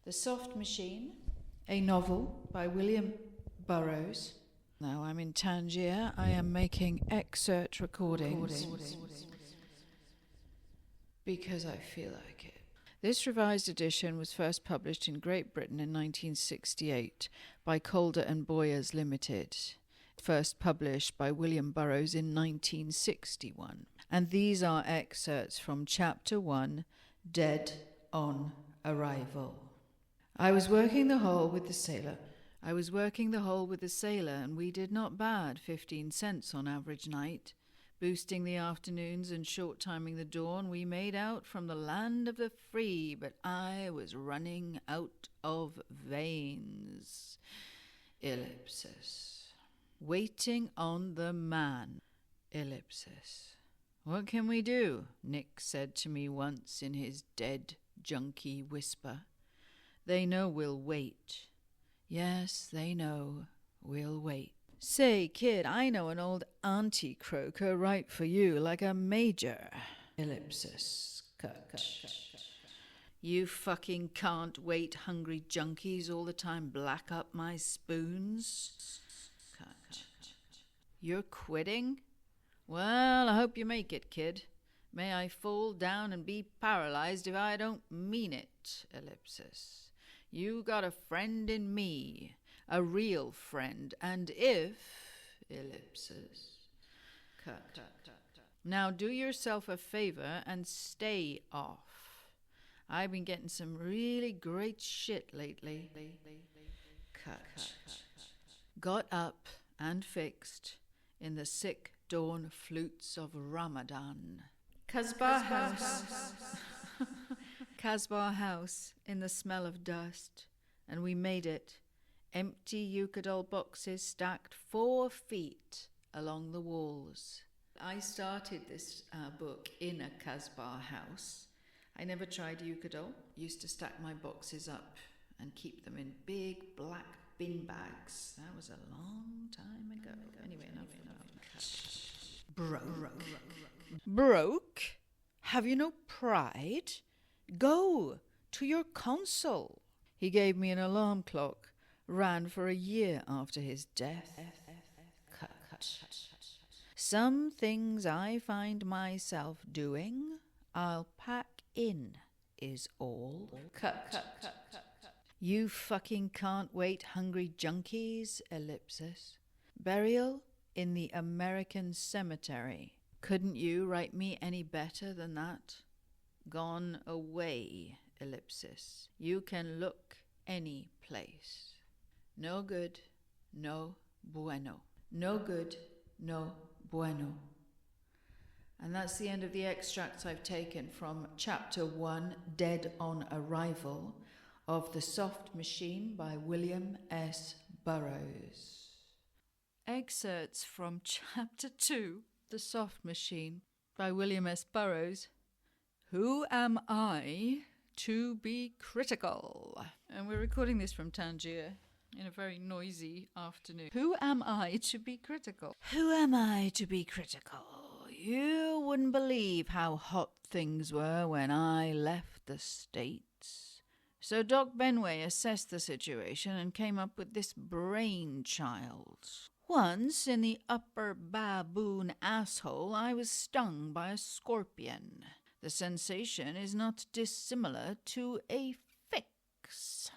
The Soft Machine, a novel by William Burroughs. Now I'm in Tangiers. I am making excerpt recordings because I feel like it. This revised edition was first published in Great Britain in 1968 by Calder and Boyars Limited, first published by William Burroughs in 1961. And these are excerpts from Chapter 1, Dead on Arrival. I was working the hole with the sailor, and we did not bad, 15 cents on average night. Boosting the afternoons and short-timing the dawn, we made out from the land of the free, but I was running out of veins. Ellipsis. Waiting on the man. Ellipsis. What can we do? Nick said to me once in his dead, junky whisper. They know we'll wait. Yes, they know we'll wait. Say, kid, I know an old auntie croaker right for you, like a major. Ellipsis. Cut. You fucking can't wait, hungry junkies, all the time black up my spoons. Cut. You're quitting? Well, I hope you make it, kid. May I fall down and be paralyzed if I don't mean it. Ellipsis. You got a friend in me, a real friend, and if... Ellipsis. Cut. Now do yourself a favor and stay off. I've been getting some really great shit lately. Cut. Got up and fixed in the sick dawn flutes of Ramadan. Casbah House. Casbah House in the smell of dust, and we made it. Empty Eucadol boxes stacked 4 feet along the walls. I started this book in a Casbah house. I never tried Eucadol. Used to stack my boxes up and keep them in big black bin bags. That was a long time ago. Anyway, enough. Broke? Have you no pride? Go to your consul. He gave me an alarm clock. Ran for a year after his death. Cut. Some things I find myself doing, I'll pack in, is all. Cut. You fucking can't wait, hungry junkies. Ellipsis. Burial in the American cemetery. Couldn't you write me any better than that? Gone away. Ellipsis. You can look any place. No good, no bueno. No good, no bueno. And that's the end of the extracts I've taken from Chapter 1, Dead on Arrival, of The Soft Machine by William S. Burroughs. Excerpts from Chapter 2, The Soft Machine by William S. Burroughs. Who am I to be critical? And we're recording this from Tangiers in a very noisy afternoon. Who am I to be critical? Who am I to be critical? You wouldn't believe how hot things were when I left the States. So Doc Benway assessed the situation and came up with this brainchild. Once, in the upper baboon asshole, I was stung by a scorpion. The sensation is not dissimilar to a fix.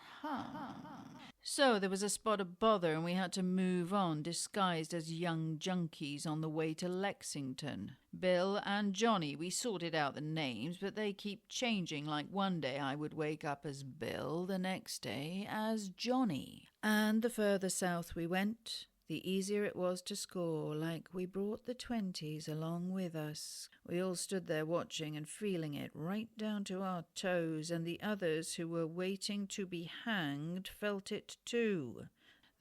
So there was a spot of bother and we had to move on, disguised as young junkies on the way to Lexington. Bill and Johnny, we sorted out the names, but they keep changing, like one day I would wake up as Bill, the next day as Johnny. And the further south we went, the easier it was to score, like we brought the 20s along with us. We all stood there watching and feeling it right down to our toes, and the others who were waiting to be hanged felt it too.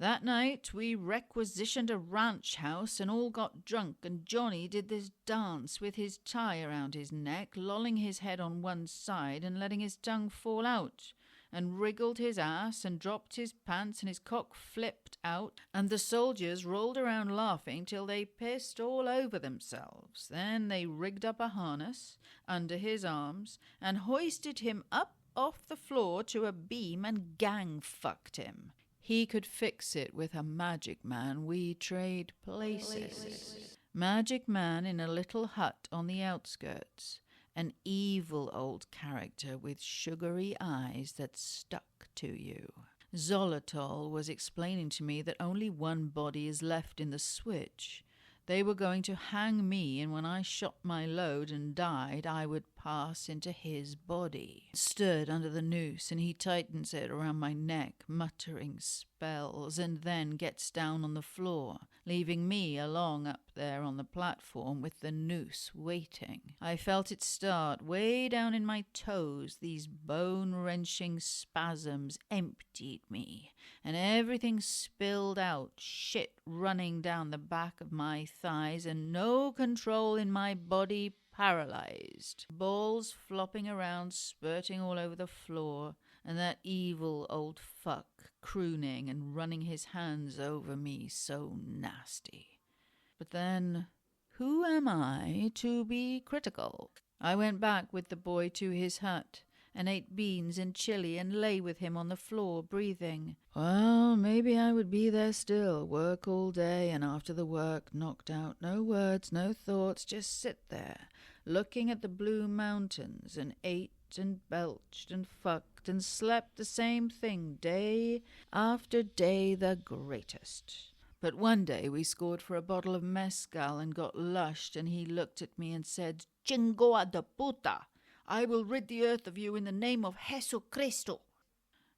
That night we requisitioned a ranch house and all got drunk, and Johnny did this dance with his tie around his neck, lolling his head on one side and letting his tongue fall out, and wriggled his ass and dropped his pants and his cock flipped out, and the soldiers rolled around laughing till they pissed all over themselves. Then they rigged up a harness under his arms and hoisted him up off the floor to a beam and gang-fucked him. He could fix it with a magic man. We trade places. Magic man in a little hut on the outskirts. An evil old character with sugary eyes that stuck to you. Xolotl was explaining to me that only one body is left in the switch. They were going to hang me, and when I shot my load and died, I would pass into his body. Stood under the noose, and he tightens it around my neck, muttering spells, and then gets down on the floor, leaving me along up there on the platform with the noose waiting. I felt it start way down in my toes. These bone-wrenching spasms emptied me, and everything spilled out, shit running down the back of my thighs, and no control in my body, paralyzed. Balls flopping around, spurting all over the floor, and that evil old fuck crooning and running his hands over me so nasty. But then, who am I to be critical? I went back with the boy to his hut and ate beans and chili and lay with him on the floor, breathing. Well, maybe I would be there still, work all day, and after the work, knocked out, no words, no thoughts, just sit there, looking at the blue mountains, and ate and belched and fucked and slept the same thing day after day, the greatest. But one day we scored for a bottle of mezcal and got lushed, and he looked at me and said, "Chingoa de puta! I will rid the earth of you in the name of Jesucristo,"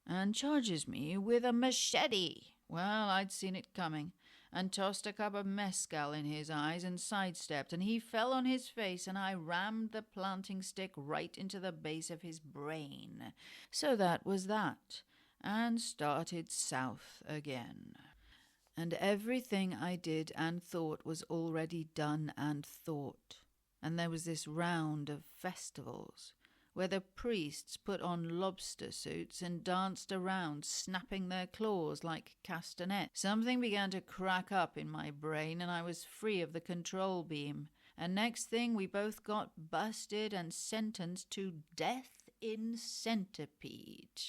and charges me with a machete. Well, I'd seen it coming, and tossed a cup of mezcal in his eyes and sidestepped, and he fell on his face, and I rammed the planting stick right into the base of his brain. So that was that, and started south again. And everything I did and thought was already done and thought. And there was this round of festivals, where the priests put on lobster suits and danced around, snapping their claws like castanets. Something began to crack up in my brain, and I was free of the control beam. And next thing, we both got busted and sentenced to death in centipede.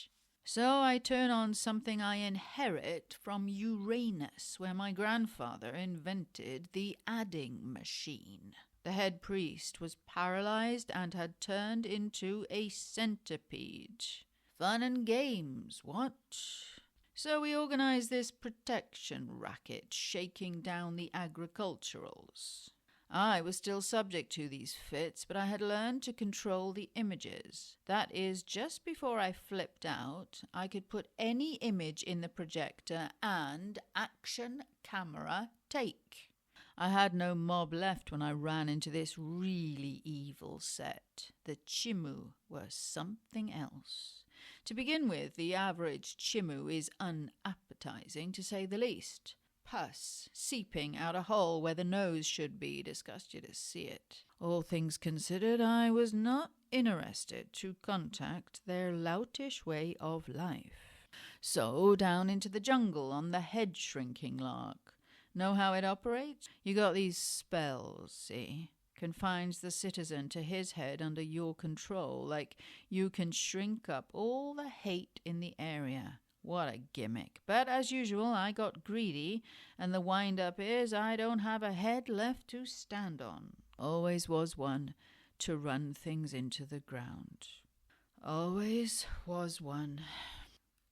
So I turn on something I inherit from Uranus, where my grandfather invented the adding machine. The head priest was paralyzed and had turned into a centipede. Fun and games, what? So we organized this protection racket, shaking down the agriculturals. I was still subject to these fits, but I had learned to control the images. That is, just before I flipped out, I could put any image in the projector and action camera take. I had no mob left when I ran into this really evil set. The Chimu were something else. To begin with, the average Chimu is unappetizing, to say the least. Pus seeping out a hole where the nose should be, disgust you to see it. All things considered, I was not interested to contact their loutish way of life. So down into the jungle on the head-shrinking lark. Know how it operates? You got these spells, see? Confines the citizen to his head under your control, like you can shrink up all the hate in the area. What a gimmick. But as usual, I got greedy, and the wind-up is I don't have a head left to stand on. Always was one to run things into the ground. Always was one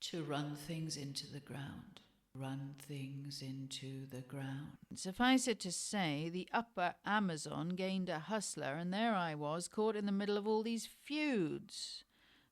to run things into the ground. Run things into the ground. Suffice it to say, the upper Amazon gained a hustler, and there I was, caught in the middle of all these feuds.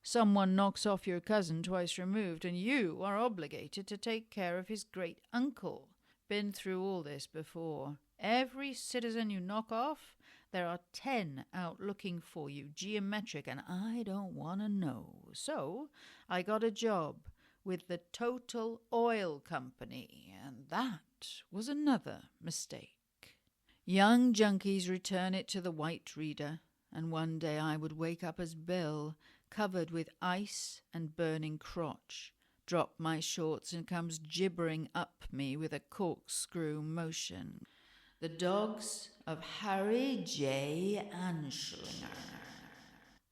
Someone knocks off your cousin twice removed, and you are obligated to take care of his great-uncle. Been through all this before. Every citizen you knock off, there are 10 out looking for you, geometric, and I don't want to know. So I got a job with the Total Oil Company, and that was another mistake. Young junkies return it to the white reader, and one day I would wake up as Bill, covered with ice and burning crotch, drop my shorts and comes gibbering up me with a corkscrew motion. The dogs of Harry J. Anslinger.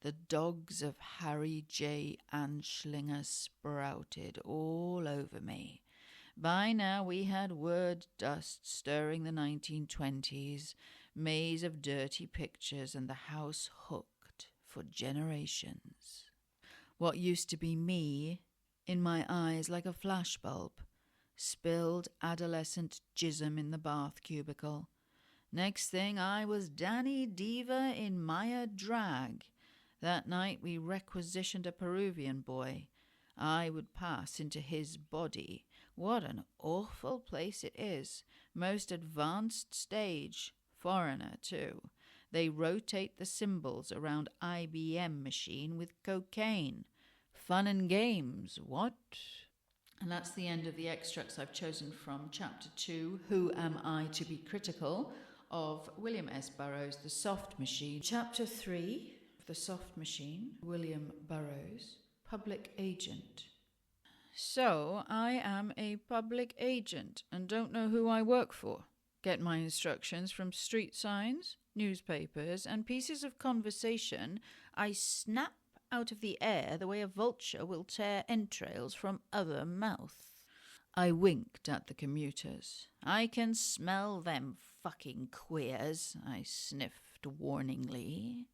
The dogs of Harry J. Anslinger sprouted all over me. By now we had word dust stirring the 1920s, maze of dirty pictures, and the house hooked for generations. What used to be me, in my eyes like a flashbulb, spilled adolescent jism in the bath cubicle. Next thing I was Danny Diva in Maya drag. That night we requisitioned a Peruvian boy. I would pass into his body. What an awful place it is. Most advanced stage. Foreigner, too. They rotate the cymbals around IBM machine with cocaine. Fun and games, what? And that's the end of the extracts I've chosen from Chapter 2, Who Am I to Be Critical, of William S. Burroughs, The Soft Machine. Chapter 3, The Soft Machine, William Burroughs, Public Agent. So, I am a public agent and don't know who I work for. Get my instructions from street signs, newspapers, and pieces of conversation I snap out of the air the way a vulture will tear entrails from other mouth. I winked at the commuters. I can smell them fucking queers, I sniffed warningly.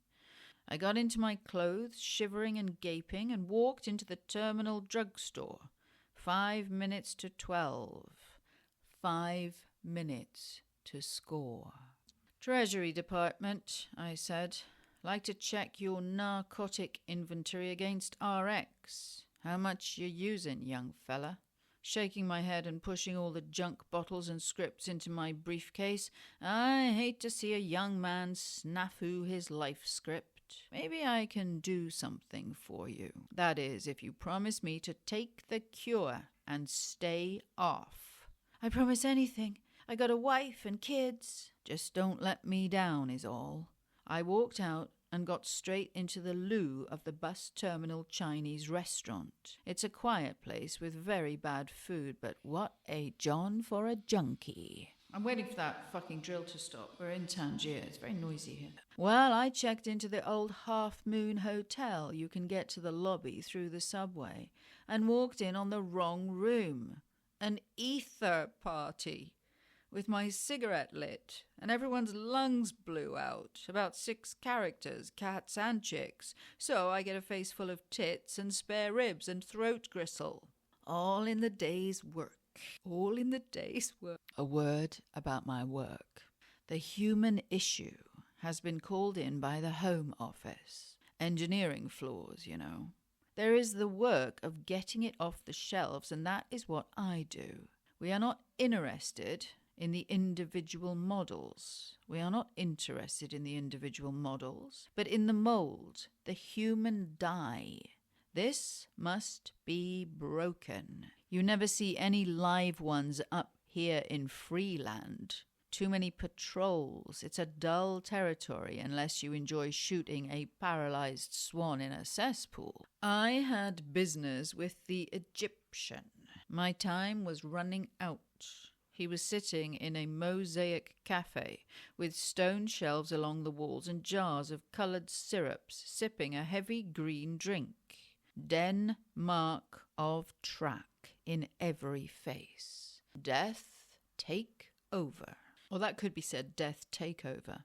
I got into my clothes, shivering and gaping, and walked into the terminal drugstore. 5 minutes to 12. 5 minutes to score. Treasury Department, I said. Like to check your narcotic inventory against RX. How much you using, young fella? Shaking my head and pushing all the junk bottles and scripts into my briefcase. I hate to see a young man snafu his life script. Maybe I can do something for you. That is, if you promise me to take the cure and stay off. I promise anything. I got a wife and kids. Just don't let me down is all. I walked out and got straight into the loo of the bus terminal Chinese restaurant. It's a quiet place with very bad food, but what a John for a junkie. I'm waiting for that fucking drill to stop. We're in Tangiers. It's very noisy here. Well, I checked into the old Half Moon Hotel. You can get to the lobby through the subway. And walked in on the wrong room. An ether party. With my cigarette lit. And everyone's lungs blew out. About 6 characters, cats and chicks. So I get a face full of tits and spare ribs and throat gristle. All in the day's work. All in the day's work. A word about my work. The human issue has been called in by the Home Office. Engineering flaws, you know. There is the work of getting it off the shelves, and that is what I do. We are not interested in the individual models. We are not interested in the individual models, but in the mould, the human die. This must be broken. You never see any live ones up here in Freeland. Too many patrols. It's a dull territory unless you enjoy shooting a paralyzed swan in a cesspool. I had business with the Egyptian. My time was running out. He was sitting in a mosaic cafe with stone shelves along the walls and jars of coloured syrups, sipping a heavy green drink. Denmark of track in every face. Death take over. Or that could be said, death takeover.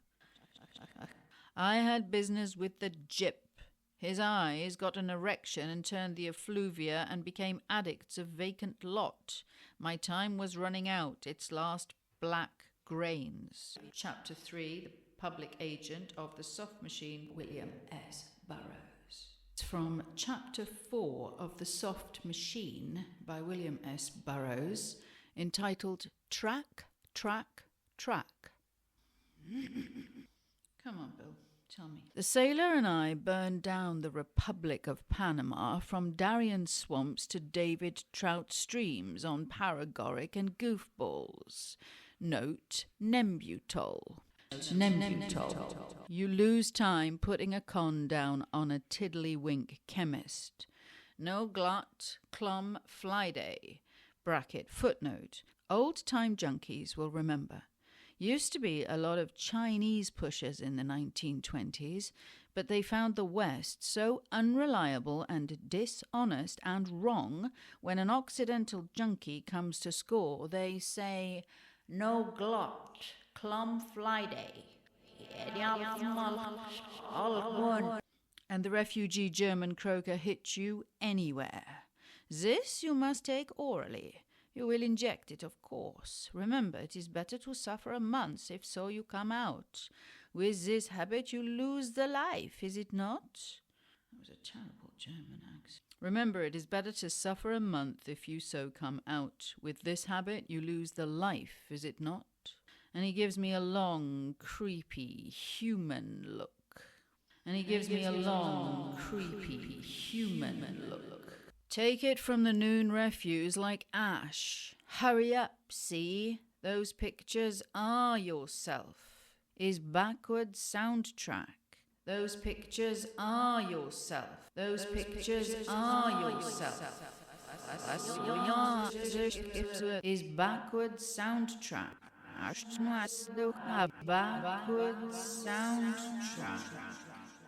I had business with the gyp. His eyes got an erection and turned the effluvia and became addicts of vacant lot. My time was running out, its last black grains. Chapter 3, The Public Agent of the Soft Machine, William S. Burroughs. It's from Chapter 4 of The Soft Machine by William S. Burroughs, entitled Track, Track, Track. Come on, Bill. Tell me. The sailor and I burned down the Republic of Panama from Darien swamps to David Trout streams on paregoric and goofballs. Note, Nembutol. Nembutol. You lose time putting a con down on a tiddlywink chemist. No glot, clum, flyday. Bracket, footnote. Old-time junkies will remember. Used to be a lot of Chinese pushers in the 1920s. But they found the West so unreliable and dishonest and wrong when an Occidental junkie comes to score, they say, "No glot, clum Friday." And the refugee German croaker hits you anywhere. This you must take orally. You will inject it, of course. Remember, it is better to suffer a month, if so you come out. With this habit you lose the life, is it not? That was a terrible German accent. Remember, it is better to suffer a month if you so come out. With this habit you lose the life, is it not? And he gives me a long, creepy, human look. Take it from the noon refuse like ash. Hurry up, see? Those pictures are yourself. Is backward soundtrack. Those pictures are yourself. Those pictures are yourself. Is backward soundtrack. Backward soundtrack.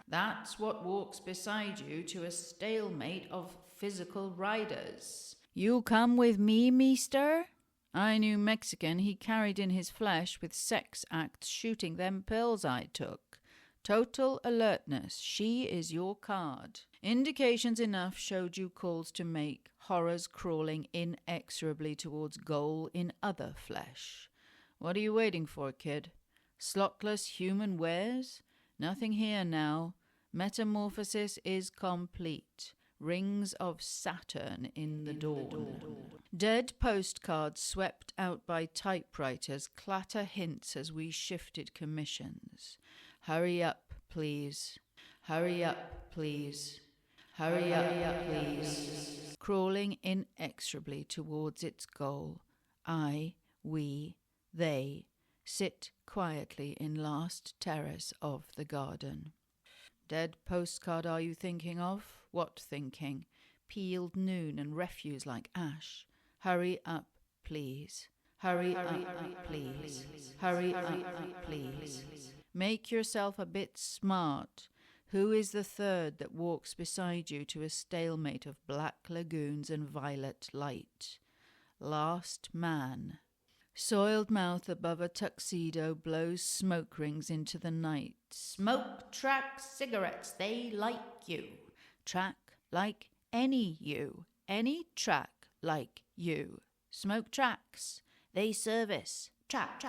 That's what walks beside you to a stalemate of physical riders. You come with me, meester? I knew Mexican he carried in his flesh with sex acts shooting them pills I took. Total alertness. She is your card. Indications enough showed you calls to make, horrors crawling inexorably towards goal in other flesh. What are you waiting for, kid? Slotless human wares? Nothing here now. Metamorphosis is complete. Rings of Saturn in the dawn. Dead postcards swept out by typewriters clatter hints as we shifted commissions. Hurry up, please. Hurry up, please. Hurry up, please. Crawling inexorably towards its goal. We, they sit quietly in last terrace of the garden. Dead postcard are you thinking of? What thinking? Peeled noon and refuse like ash. Hurry up, please. Hurry up, please. Hurry up, please. Make yourself a bit smart. Who is the third that walks beside you to a stalemate of black lagoons and violet light? Last man. Soiled mouth above a tuxedo blows smoke rings into the night. Smoke track cigarettes, they like you. Track like any you. Any track like you. Smoke tracks, they service. Track.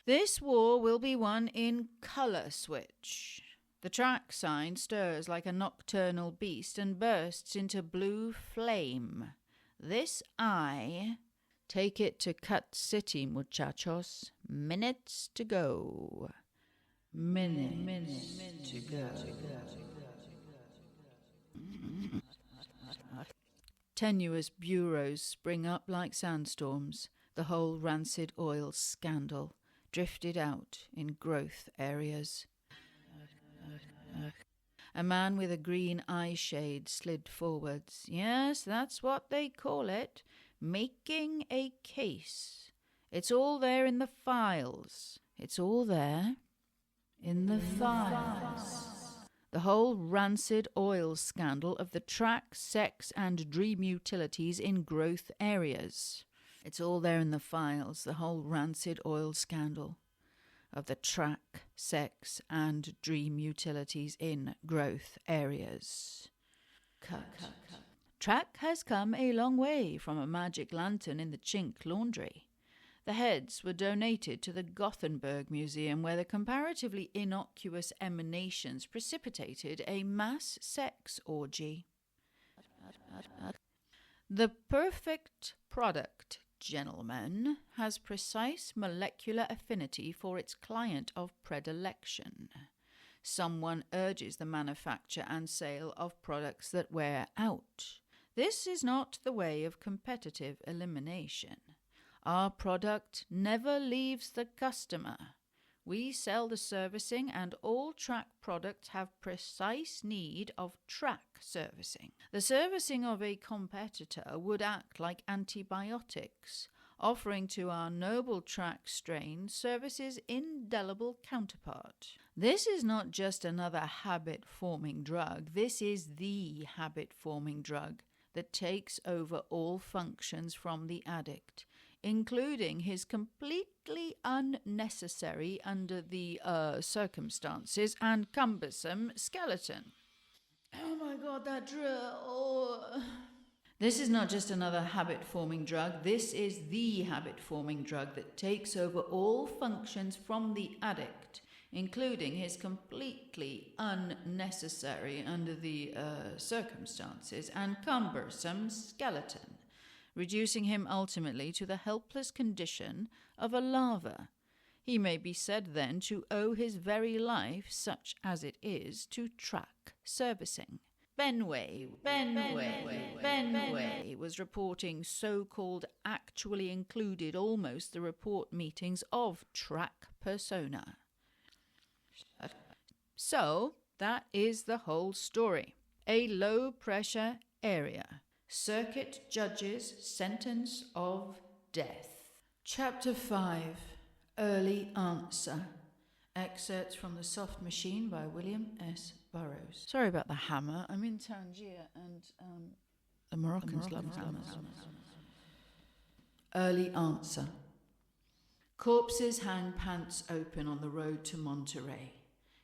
This war will be won in colour switch. The track sign stirs like a nocturnal beast and bursts into blue flame. This eye... Take it to Cut City, muchachos. Minutes to go. Minutes to go. Tenuous bureaus spring up like sandstorms. The whole rancid oil scandal drifted out in growth areas. A man with a green eye shade slid forwards. Yes, that's what they call it. Making a case. It's all there in the files. It's all there in the files. The whole rancid oil scandal of the track, sex and dream utilities in growth areas. It's all there in the files, the whole rancid oil scandal of the track, sex and dream utilities in growth areas. Cut. Track has come a long way from a magic lantern in the Chink laundry. The heads were donated to the Gothenburg Museum, where the comparatively innocuous emanations precipitated a mass sex orgy. The perfect product, gentlemen, has precise molecular affinity for its client of predilection. Someone urges the manufacture and sale of products that wear out. This is not the way of competitive elimination. Our product never leaves the customer. We sell the servicing, and all track products have precise need of track servicing. The servicing of a competitor would act like antibiotics. offering to our noble track strain service's indelible counterpart. This is not just another habit-forming drug. This is the habit-forming drug that takes over all functions from the addict, including his completely unnecessary, under the circumstances, and cumbersome skeleton. Oh my God, that drill. This is not just another habit-forming drug. This is the habit-forming drug that takes over all functions from the addict, including his completely unnecessary, under the circumstances, and cumbersome skeleton, reducing him ultimately to the helpless condition of a larva. He may be said then to owe his very life, such as it is, to track servicing. Benway was reporting so-called actually included almost the report meetings of track persona. So, that is the whole story. A low-pressure area. Circuit judge's sentence of death. Chapter 5. Early answer. Excerpts from The Soft Machine by William S. Burroughs. Sorry about the hammer. I'm in Tangiers and the Moroccans love hammers. Early answer. Corpses hang pants open on the road to Monterey.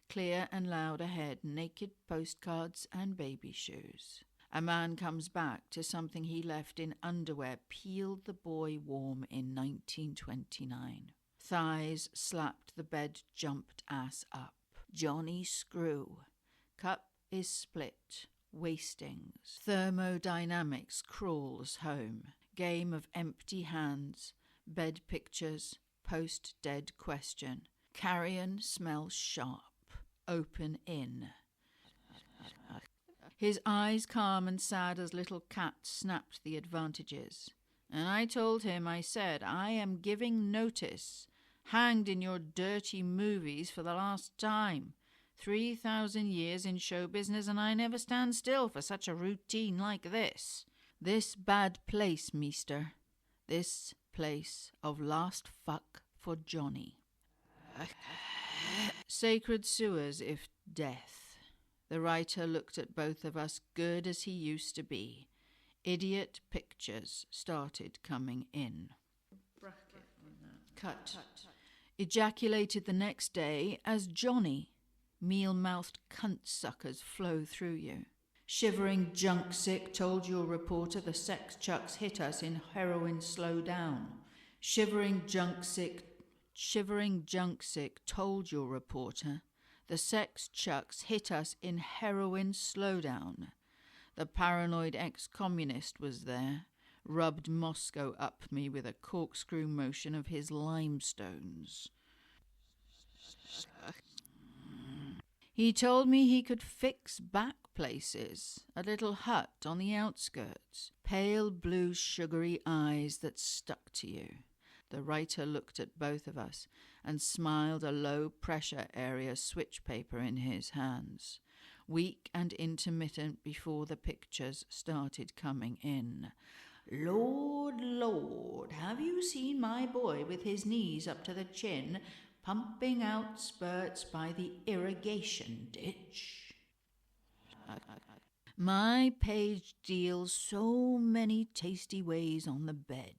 Clear and loud ahead, naked postcards and baby shoes. A man comes back to something he left in underwear, peeled the boy warm in 1929. Thighs slapped the bed, jumped ass up. Johnny Screw. Cup is split. Wastings. Thermodynamics crawls home. Game of empty hands. Bed pictures. Post-dead question. Carrion smells sharp. Open in. His eyes calm and sad as little cat snapped the advantages. And I told him, I said, I am giving notice. Hanged in your dirty movies for the last time. 3,000 years in show business and I never stand still for such a routine like this. This bad place, meester. This place of last fuck for Johnny. Sacred sewers, if death. The writer looked at both of us, good as he used to be. Idiot pictures started coming in. Cut. Ejaculated the next day as Johnny. Meal-mouthed cunt-suckers flow through you. Shivering junk-sick told your reporter the sex chucks hit us in heroin slow down. Shivering junk-sick told your reporter the sex chucks hit us in heroin slowdown. The paranoid ex-communist was there, rubbed Moscow up me with a corkscrew motion of his limestones. He told me he could fix back places, a little hut on the outskirts, pale blue sugary eyes that stuck to you. The writer looked at both of us and smiled, a low-pressure area switch paper in his hands, weak and intermittent before the pictures started coming in. Lord, Lord, have you seen my boy with his knees up to the chin, pumping out spurts by the irrigation ditch? My page deals so many tasty ways on the bed.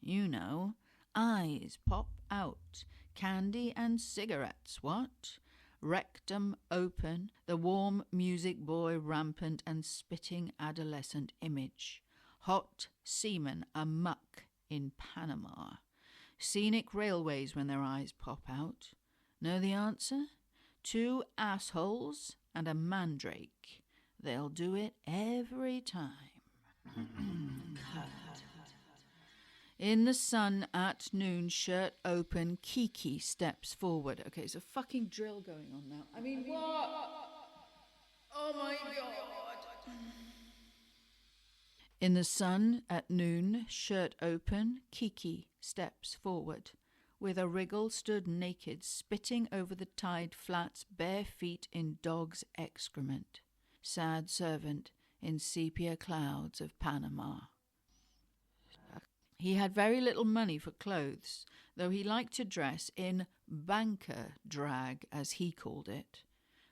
You know, eyes pop out, candy and cigarettes, what? Rectum open, the warm music boy rampant and spitting adolescent image. Hot seamen amuck in Panama. Scenic railways when their eyes pop out. Know the answer? 2 assholes and a mandrake. They'll do it every time. In the sun at noon, shirt open, Kiki steps forward. Okay, there's a fucking drill going on now. I mean, what? Oh my God. In the sun at noon, shirt open, Kiki steps forward. With a wriggle stood naked, spitting over the tide flats, bare feet in dog's excrement. Sad servant in sepia clouds of Panama. He had very little money for clothes, though he liked to dress in banker drag, as he called it.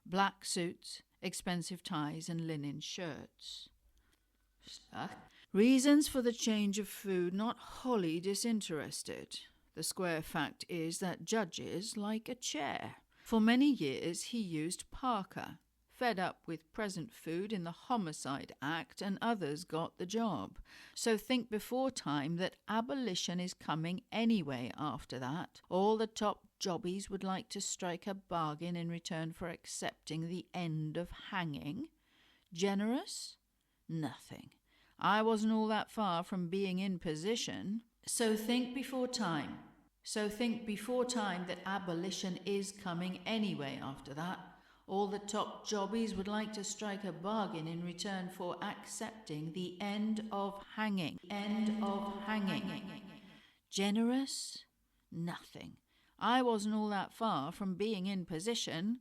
Black suits, expensive ties, and linen shirts. Reasons for the change of food not wholly disinterested. The square fact is that judges like a chair. For many years he used Parker. Fed up with present food in the Homicide Act, and others got the job. So think before time that abolition is coming anyway after that. All the top jobbies would like to strike a bargain in return for accepting the end of hanging. Generous? Nothing. I wasn't all that far from being in position. So think before time that abolition is coming anyway after that. All the top jobbies would like to strike a bargain in return for accepting the end of hanging. Generous? Nothing. I wasn't all that far from being in position.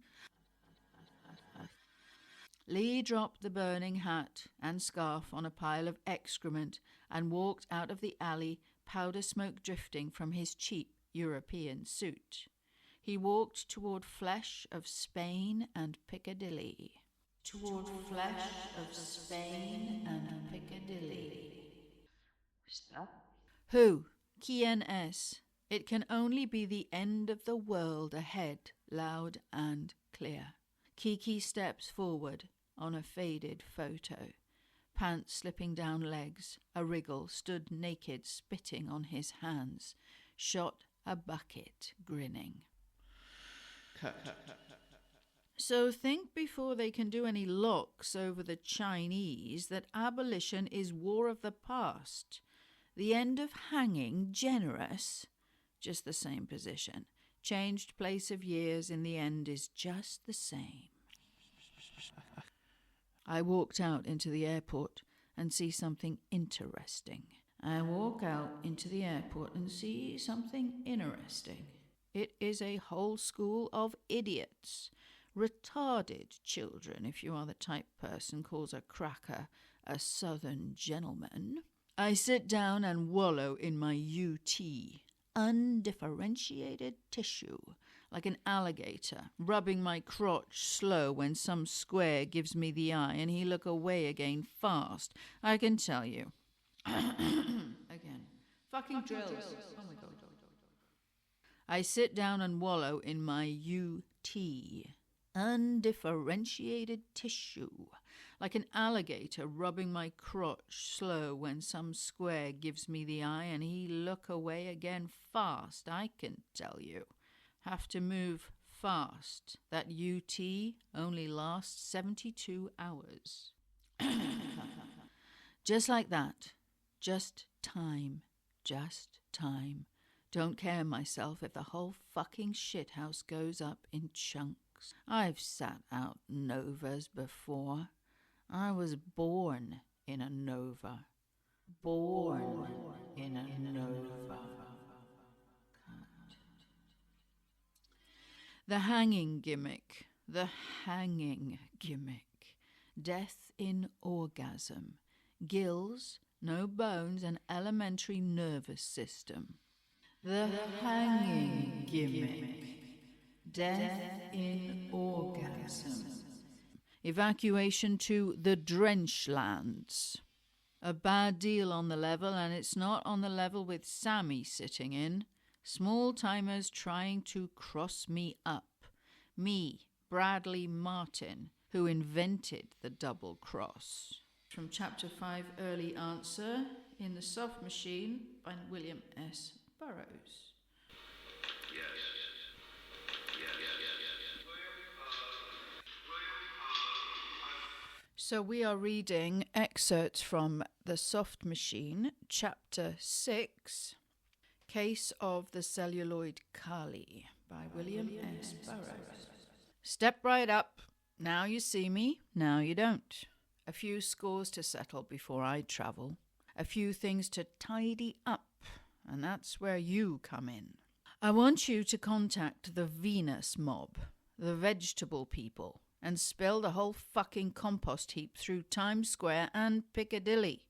Lee dropped the burning hat and scarf on a pile of excrement and walked out of the alley, powder smoke drifting from his cheap European suit. He walked toward Flesh of Spain and Piccadilly. Who? Quien es? It can only be the end of the world ahead, loud and clear. Kiki steps forward on a faded photo. Pants slipping down legs, a wriggle, stood naked, spitting on his hands. Shot a bucket, grinning. Cut. So think before they can do any locks over the Chinese that abolition is war of the past. The end of hanging, generous, just the same position. Changed place of years, in the end is just the same. I walked out into the airport and see something interesting. It is a whole school of idiots. Retarded children, if you are the type person calls a cracker a southern gentleman. I sit down and wallow in my UT, undifferentiated tissue, like an alligator, rubbing my crotch slow when some square gives me the eye and he look away again fast. I can tell you. Again. Fucking drills. Oh my God. I sit down and wallow in my UT, undifferentiated tissue, like an alligator rubbing my crotch slow when some square gives me the eye and he look away again fast, I can tell you. Have to move fast. That UT only lasts 72 hours. Just like that. Just time. Don't care myself if the whole fucking shithouse goes up in chunks. I've sat out novas before. I was born in a nova. The hanging gimmick. Death in orgasm. Gills, no bones, and elementary nervous system. The hanging gimmick. Death in orgasm. Evacuation to the Drenchlands. A bad deal on the level, and it's not on the level with Sammy sitting in. Small timers trying to cross me up. Me, Bradley Martin, who invented the double cross. From Chapter 5, Early Answer, in The Soft Machine by William S. Burroughs. So we are reading excerpts from The Soft Machine, Chapter 6, Case of the Celluloid Kali by William S. Burroughs. Step right up. Now you see me, now you don't. A few scores to settle before I travel. A few things to tidy up, and that's where you come in. I want you to contact the Venus mob, the vegetable people, and spill the whole fucking compost heap through Times Square and Piccadilly.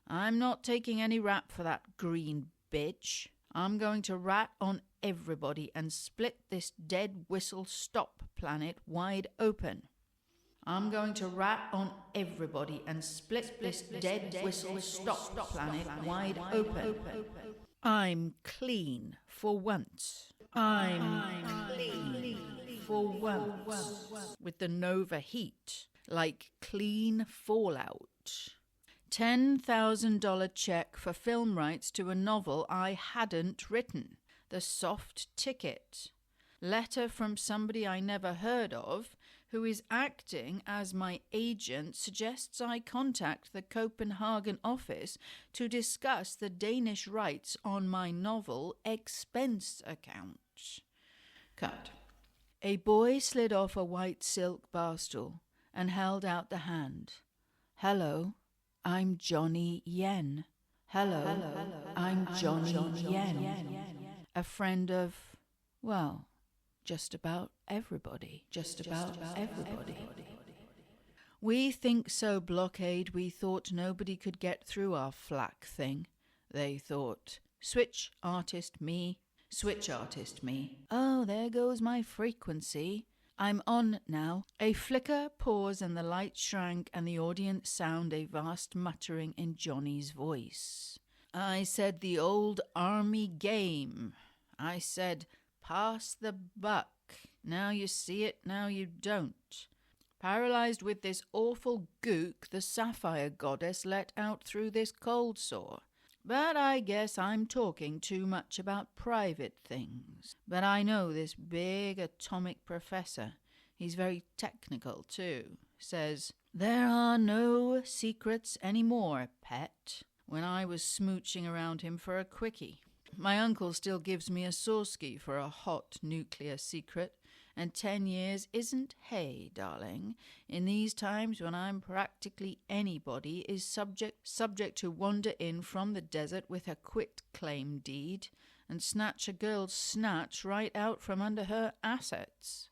I'm not taking any rap for that green bitch. I'm going to rat on everybody and split this dead whistle stop planet wide open. I'm going to rat on everybody and split this dead whistle stop planet wide open. I'm clean for once. I'm clean for once. With the Nova heat, like clean fallout. $10,000 check for film rights to a novel I hadn't written. The soft ticket. Letter from somebody I never heard of, who is acting as my agent, suggests I contact the Copenhagen office to discuss the Danish rights on my novel expense account. Cut. A boy slid off a white silk bar stool and held out the hand. Hello, I'm Johnny Yen. Hello, I'm Johnny Yen. A friend of, well, just about everybody. We think so blockade we thought nobody could get through our flak thing. They thought, switch artist me. Oh, there goes my frequency. I'm on now. A flicker, pause, and the light shrank, and the audience sound a vast muttering in Johnny's voice. I said the old army game. I said, pass the buck. Now you see it, now you don't. Paralyzed with this awful gook the sapphire goddess let out through this cold sore. But I guess I'm talking too much about private things. But I know this big atomic professor, he's very technical too, says, there are no secrets anymore, pet, when I was smooching around him for a quickie. My uncle still gives me a sawski for a hot nuclear secret, and 10 years isn't hay, darling, in these times when I'm practically anybody is subject to wander in from the desert with a quit-claim deed and snatch a girl's snatch right out from under her assets.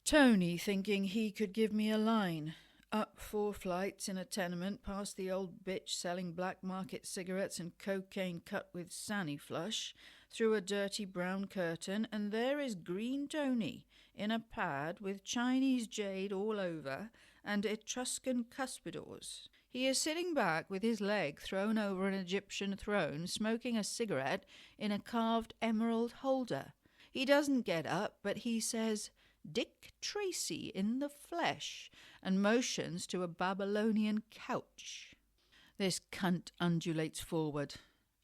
Tony thinking he could give me a line. Up 4 flights in a tenement past the old bitch selling black market cigarettes and cocaine cut with Sanny Flush, through a dirty brown curtain, and there is Green Tony in a pad with Chinese jade all over and Etruscan cuspidors. He is sitting back with his leg thrown over an Egyptian throne, smoking a cigarette in a carved emerald holder. He doesn't get up, but he says, Dick Tracy in the flesh, and motions to a Babylonian couch. This cunt undulates forward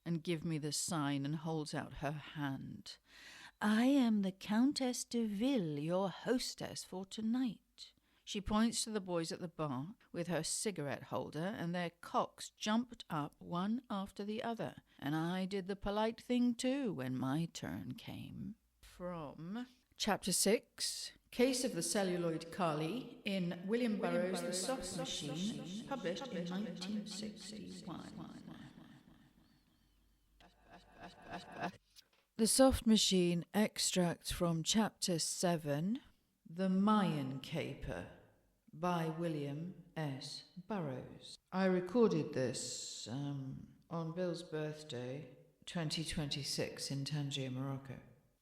and gives me the sign and holds out her hand. I am the Countess de Ville, your hostess for tonight. She points to the boys at the bar with her cigarette holder, and their cocks jumped up one after the other, and I did the polite thing too when my turn came. From Chapter 6, Case of the Celluloid Kali, in William Burroughs' The Soft Machine, published in 1961. The Soft Machine, extracts from Chapter 7, The Mayan Caper, by William S. Burroughs. I recorded this on Bill's birthday, 2026, in Tangiers, Morocco.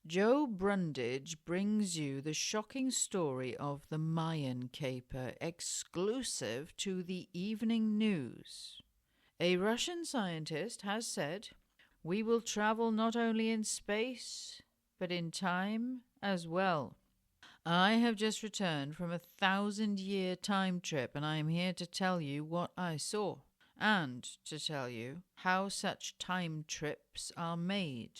Joe Brundage brings you the shocking story of the Mayan Caper, exclusive to the Evening News. A Russian scientist has said, we will travel not only in space, but in time as well. I have just returned from a 1,000-year time trip, and I am here to tell you what I saw, and to tell you how such time trips are made.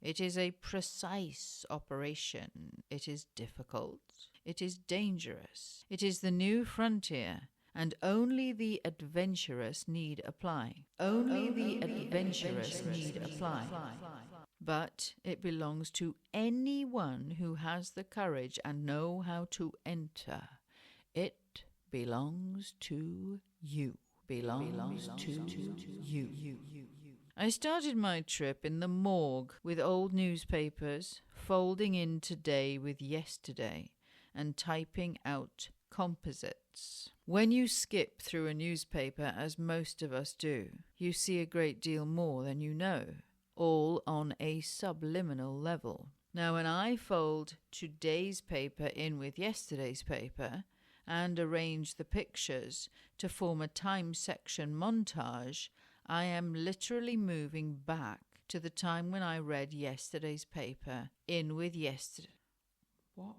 It is a precise operation. It is difficult. It is dangerous. It is the new frontier, and only the adventurous need apply. Only the adventurous need apply. But it belongs to anyone who has the courage and know how to enter. It belongs to you. Belongs to you. I started my trip in the morgue with old newspapers, folding in today with yesterday, and typing out composites. When you skip through a newspaper, as most of us do, you see a great deal more than you know, all on a subliminal level. Now, when I fold today's paper in with yesterday's paper and arrange the pictures to form a time section montage, I am literally moving back to the time when I read yesterday's paper in with yesterday. What?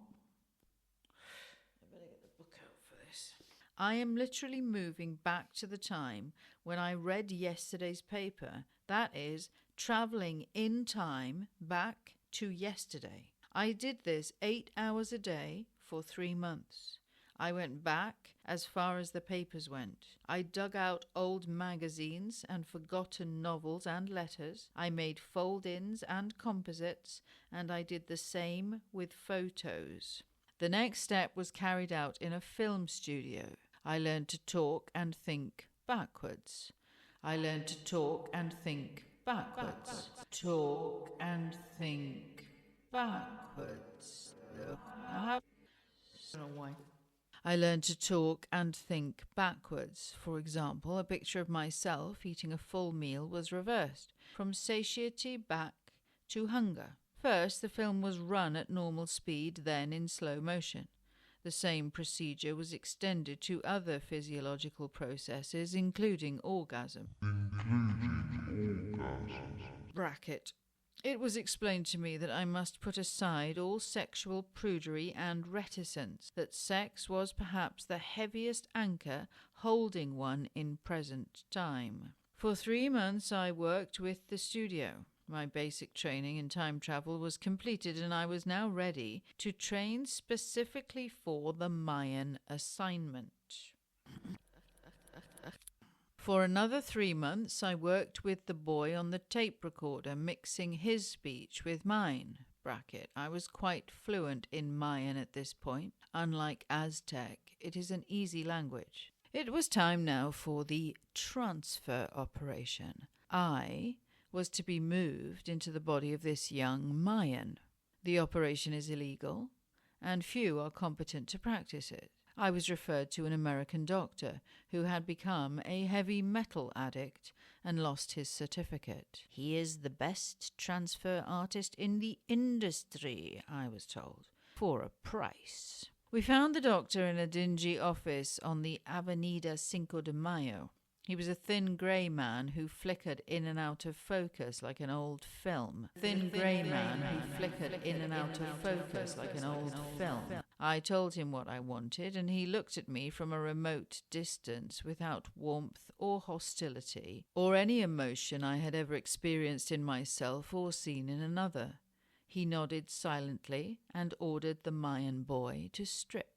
I better get the book out for this. I am literally moving back to the time when I read yesterday's paper. That is, travelling in time back to yesterday. I did this 8 hours a day for 3 months. I went back as far as the papers went. I dug out old magazines and forgotten novels and letters. I made fold-ins and composites, and I did the same with photos. The next step was carried out in a film studio. I learned to talk and think backwards. I learned to talk and think backwards. Talk and think backwards. Look, I don't know why. I learned to talk and think backwards. For example, a picture of myself eating a full meal was reversed, from satiety back to hunger. First, the film was run at normal speed, then in slow motion. The same procedure was extended to other physiological processes, including orgasm. Bracket. It was explained to me that I must put aside all sexual prudery and reticence, that sex was perhaps the heaviest anchor holding one in present time. For 3 months I worked with the studio. My basic training in time travel was completed, and I was now ready to train specifically for the Mayan assignment. For another 3 months, I worked with the boy on the tape recorder, mixing his speech with mine. Bracket. I was quite fluent in Mayan at this point. Unlike Aztec, it is an easy language. It was time now for the transfer operation. I was to be moved into the body of this young Mayan. The operation is illegal, and few are competent to practice it. I was referred to an American doctor who had become a heavy metal addict and lost his certificate. He is the best transfer artist in the industry, I was told, for a price. We found the doctor in a dingy office on the Avenida Cinco de Mayo. He was a thin grey man who flickered in and out of focus like an old film. I told him what I wanted, and he looked at me from a remote distance without warmth or hostility, or any emotion I had ever experienced in myself or seen in another. He nodded silently and ordered the Mayan boy to strip.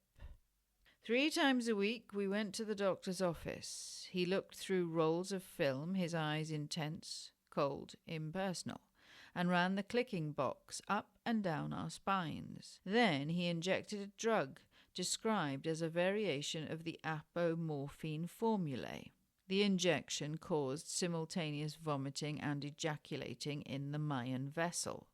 3 times a week we went to the doctor's office. He looked through rolls of film, his eyes intense, cold, impersonal, and ran the clicking box up and down our spines. Then he injected a drug described as a variation of the apomorphine formulae. The injection caused simultaneous vomiting and ejaculating in the Mayan vessel.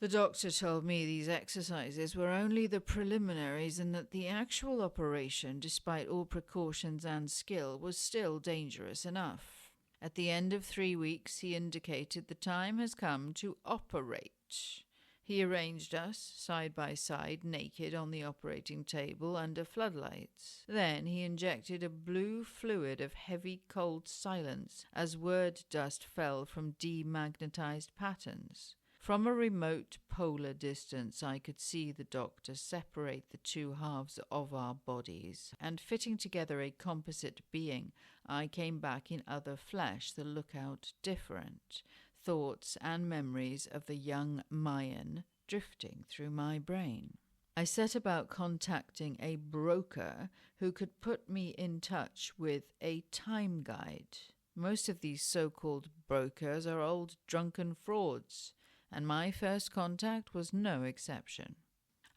The doctor told me these exercises were only the preliminaries and that the actual operation, despite all precautions and skill, was still dangerous enough. At the end of 3 weeks, he indicated the time has come to operate. He arranged us, side by side, naked on the operating table under floodlights. Then he injected a blue fluid of heavy, cold silence as word dust fell from demagnetized patterns. From a remote polar distance, I could see the doctor separate the 2 halves of our bodies, and fitting together a composite being, I came back in other flesh that look out different, thoughts and memories of the young Mayan drifting through my brain. I set about contacting a broker who could put me in touch with a time guide. Most of these so-called brokers are old drunken frauds, and my first contact was no exception.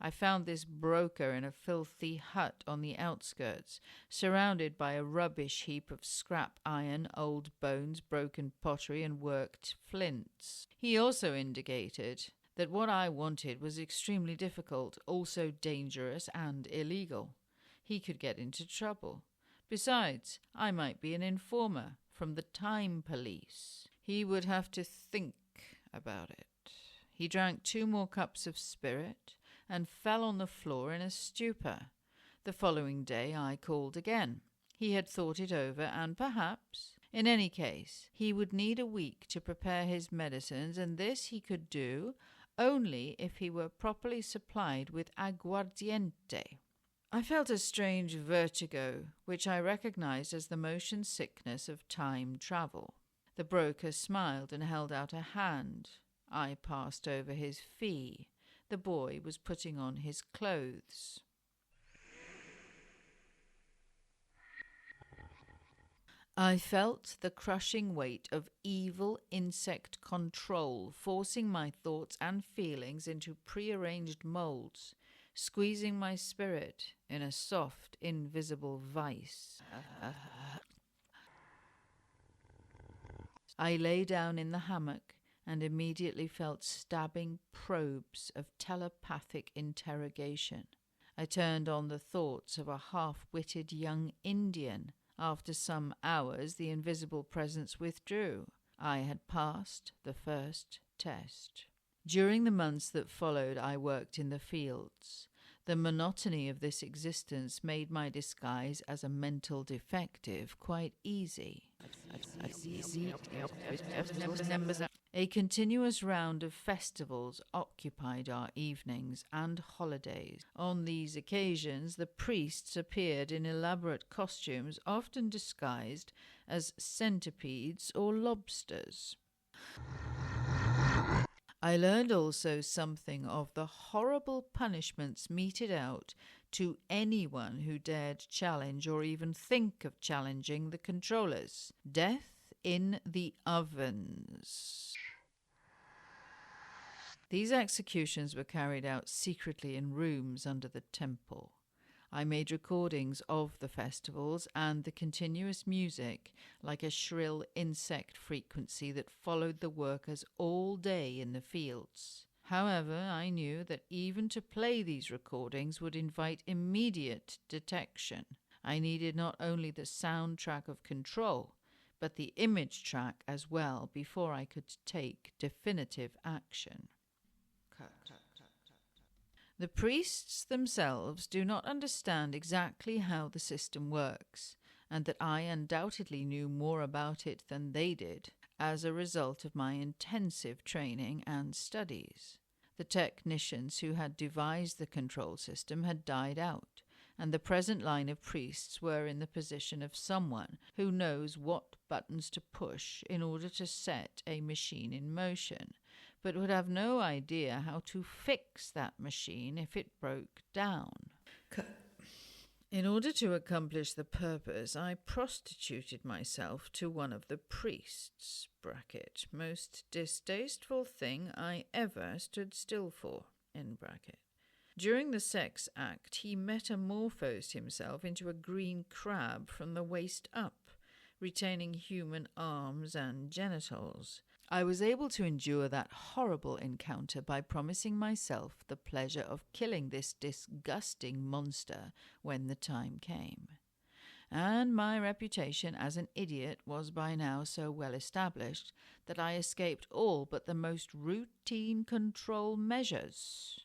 I found this broker in a filthy hut on the outskirts, surrounded by a rubbish heap of scrap iron, old bones, broken pottery, and worked flints. He also indicated that what I wanted was extremely difficult, also dangerous and illegal. He could get into trouble. Besides, I might be an informer from the time police. He would have to think about it. He drank 2 more cups of spirit and fell on the floor in a stupor. The following day I called again. He had thought it over, and perhaps, in any case, he would need a week to prepare his medicines, and this he could do only if he were properly supplied with aguardiente. I felt a strange vertigo, which I recognized as the motion sickness of time travel. The broker smiled and held out a hand. I passed over his fee. The boy was putting on his clothes. I felt the crushing weight of evil insect control forcing my thoughts and feelings into prearranged moulds, squeezing my spirit in a soft, invisible vice. I lay down in the hammock and immediately felt stabbing probes of telepathic interrogation. I turned on the thoughts of a half-witted young Indian. After some hours, the invisible presence withdrew. I had passed the first test. During the months that followed, I worked in the fields. The monotony of this existence made my disguise as a mental defective quite easy. A continuous round of festivals occupied our evenings and holidays. On these occasions, the priests appeared in elaborate costumes, often disguised as centipedes or lobsters. I learned also something of the horrible punishments meted out to anyone who dared challenge or even think of challenging the controllers. Death in the ovens. These executions were carried out secretly in rooms under the temple. I made recordings of the festivals and the continuous music, like a shrill insect frequency that followed the workers all day in the fields. However, I knew that even to play these recordings would invite immediate detection. I needed not only the sound track of control, but the image track as well before I could take definitive action. The priests themselves do not understand exactly how the system works, and that I undoubtedly knew more about it than they did as a result of my intensive training and studies. The technicians who had devised the control system had died out, and the present line of priests were in the position of someone who knows what buttons to push in order to set a machine in motion, but would have no idea how to fix that machine if it broke down. In order to accomplish the purpose, I prostituted myself to one of the priests, bracket, most distasteful thing I ever stood still for, end bracket. During the sex act, he metamorphosed himself into a green crab from the waist up, retaining human arms and genitals. I was able to endure that horrible encounter by promising myself the pleasure of killing this disgusting monster when the time came. And my reputation as an idiot was by now so well established that I escaped all but the most routine control measures.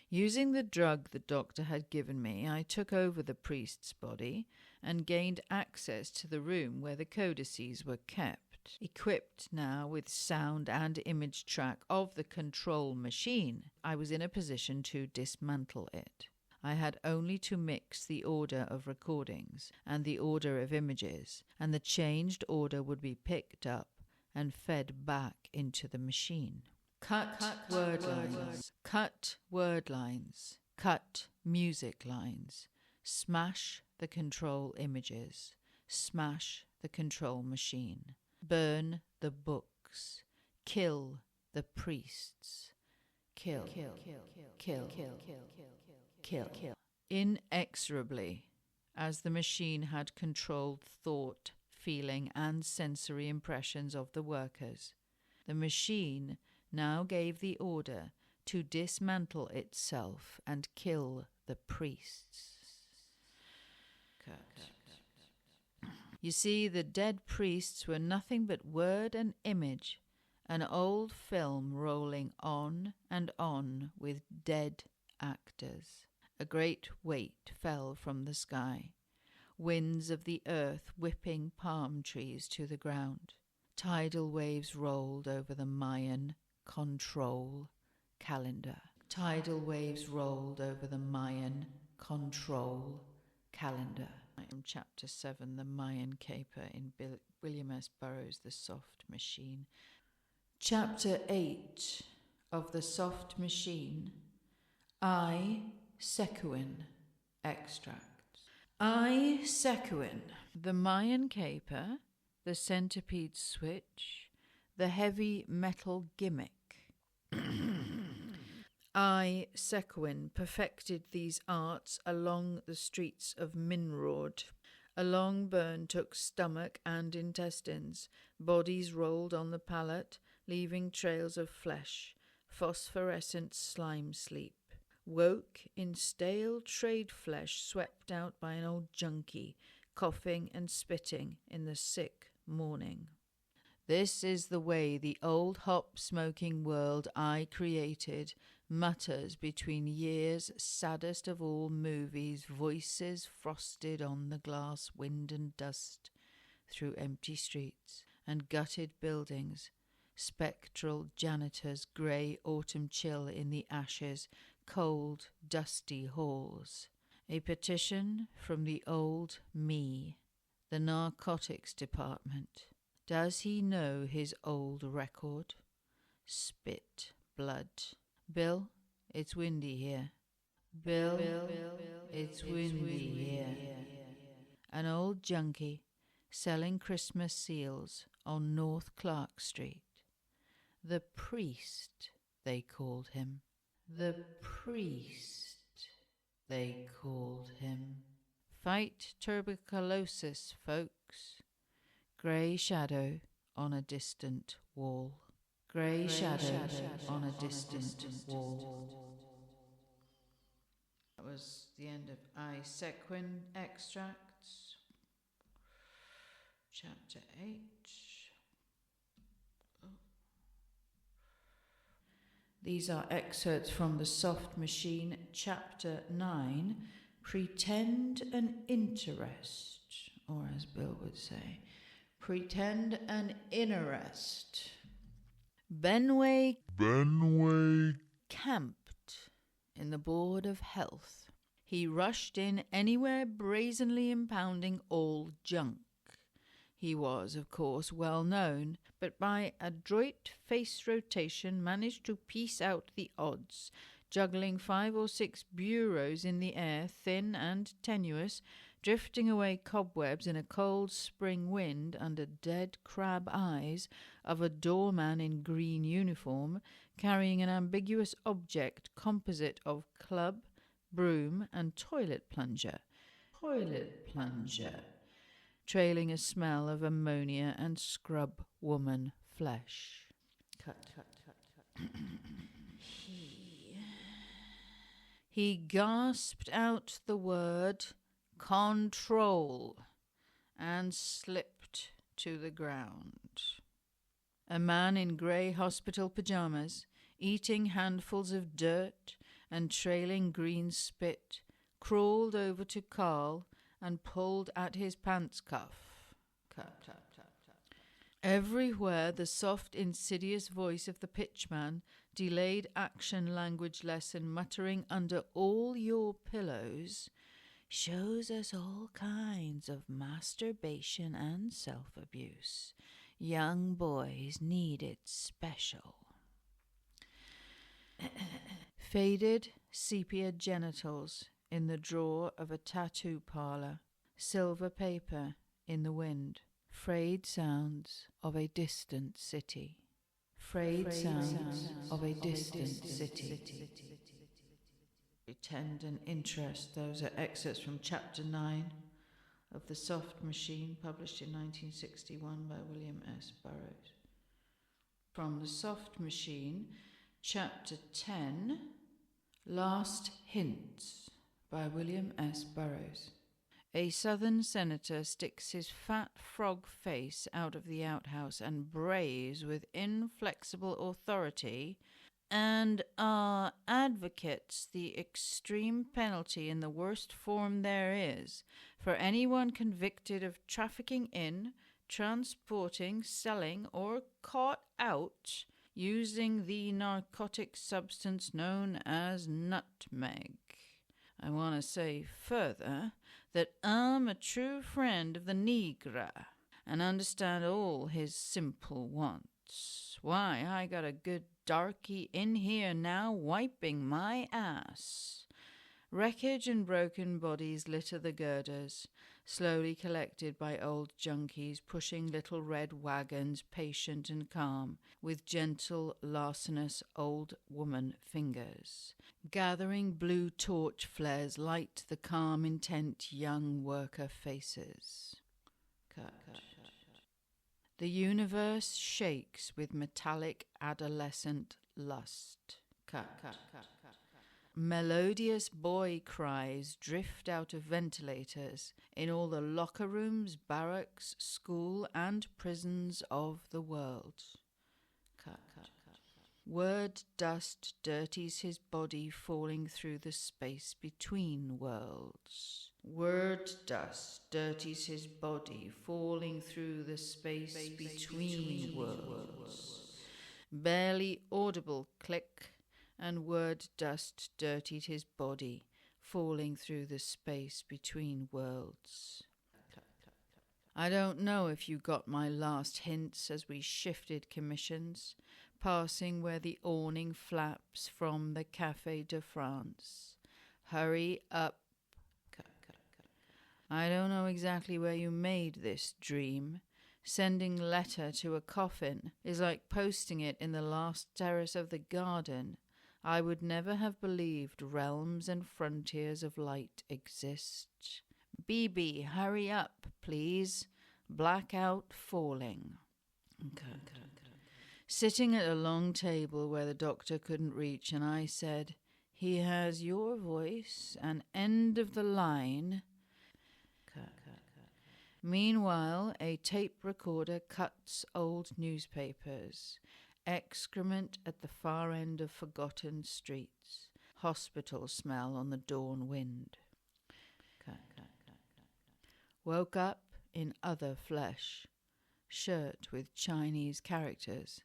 Using the drug the doctor had given me, I took over the priest's body and gained access to the room where the codices were kept. Equipped now with sound and image track of the control machine, I was in a position to dismantle it. I had only to mix the order of recordings and the order of images, and the changed order would be picked up and fed back into the machine. Cut word lines. Cut word lines. Cut music lines. Smash the control images. Smash the control machine. Burn the books. Kill the priests. Kill. Kill. Kill. Kill. Kill. Kill. Inexorably, as the machine had controlled thought, feeling, and sensory impressions of the workers, the machine now gave the order to dismantle itself and kill the priests. Cut. You see, the dead priests were nothing but word and image, an old film rolling on and on with dead actors. A great weight fell from the sky, winds of the earth whipping palm trees to the ground. Tidal waves rolled over the Mayan control calendar. Tidal waves rolled over the Mayan control calendar. From Chapter 7, The Mayan Caper, in William S. Burroughs' The Soft Machine. Chapter 8 of The Soft Machine. I. Sequin. Excerpts. I. Sequin. The Mayan Caper, the centipede switch, the heavy metal gimmick. I. Sequin perfected these arts along the streets of Minrod. A long burn took stomach and intestines. Bodies rolled on the pallet, leaving trails of flesh, phosphorescent slime sleep. Woke in stale trade flesh swept out by an old junkie, coughing and spitting in the sick morning. This is the way the old hop-smoking world I created mutters between years' saddest of all movies, voices frosted on the glass, wind and dust, through empty streets and gutted buildings, spectral janitors, grey autumn chill in the ashes, cold, dusty halls. A petition from the old me, the narcotics department. Does he know his old record? Spit, blood. Bill, it's windy here. Bill, it's windy here. An old junkie selling Christmas seals on North Clark Street. The priest, they called him. The priest, they called him. Fight tuberculosis, folks. Grey shadow on a distant wall. Grey shadow on a distant wall. That was the end of I. Sequin Extracts, Chapter 8. These are excerpts from The Soft Machine, Chapter 9, Pretend an Interest, or as Bill would say, Pretend an Interest. Benway camped in the Board of Health. He rushed in anywhere brazenly impounding all junk. He was, of course, well known, but by adroit face rotation managed to piece out the odds, juggling 5 or 6 bureaus in the air, thin and tenuous, drifting away cobwebs in a cold spring wind under dead crab eyes of a doorman in green uniform, carrying an ambiguous object composite of club, broom, and toilet plunger. Trailing a smell of ammonia and scrub woman flesh. Cut. He gasped out the word control and slipped to the ground. A man in grey hospital pyjamas, eating handfuls of dirt and trailing green spit, crawled over to Carl and pulled at his pants cuff. Everywhere the soft, insidious voice of the pitchman, delayed action language lesson muttering under all your pillows, shows us all kinds of masturbation and self-abuse. Young boys need it special. Faded sepia genitals in the drawer of a tattoo parlor, silver paper in the wind, frayed sounds of a distant city. Pretend an interest. Those are excerpts from Chapter 9 of The Soft Machine, published in 1961 by William S. Burroughs. From The Soft Machine, Chapter 10, Last Hints by William S. Burroughs. A southern senator sticks his fat frog face out of the outhouse and brays with inflexible authority, and advocates the extreme penalty in the worst form there is for anyone convicted of trafficking in, transporting, selling, or caught out using the narcotic substance known as nutmeg. I want to say further that I'm a true friend of the Negro and understand all his simple wants. Why, I got a good darky in here now wiping my ass. Wreckage and broken bodies litter the girders, slowly collected by old junkies pushing little red wagons, patient and calm, with gentle, larcenous old woman fingers. Gathering blue torch flares light the calm, intent young worker faces. Cut. The universe shakes with metallic adolescent lust. Cut. Melodious boy cries drift out of ventilators in all the locker rooms, barracks, school, and prisons of the world. Cut. Word dust dirties his body, falling through the space between worlds. Word dust dirties his body, falling through the space between worlds. Barely audible click, and word dust dirtied his body, falling through the space between worlds. I don't know if you got my last hints as we shifted commissions, passing where the awning flaps from the Café de France. Hurry up. I don't know exactly where you made this dream. Sending letter to a coffin is like posting it in the last terrace of the garden. I would never have believed realms and frontiers of light exist. BB, hurry up, please. Blackout falling. Sitting at a long table where the doctor couldn't reach, and I said, "He has your voice, and end of the line." Meanwhile, a tape recorder cuts old newspapers. Excrement at the far end of forgotten streets. Hospital smell on the dawn wind. Woke up in other flesh. Shirt with Chinese characters.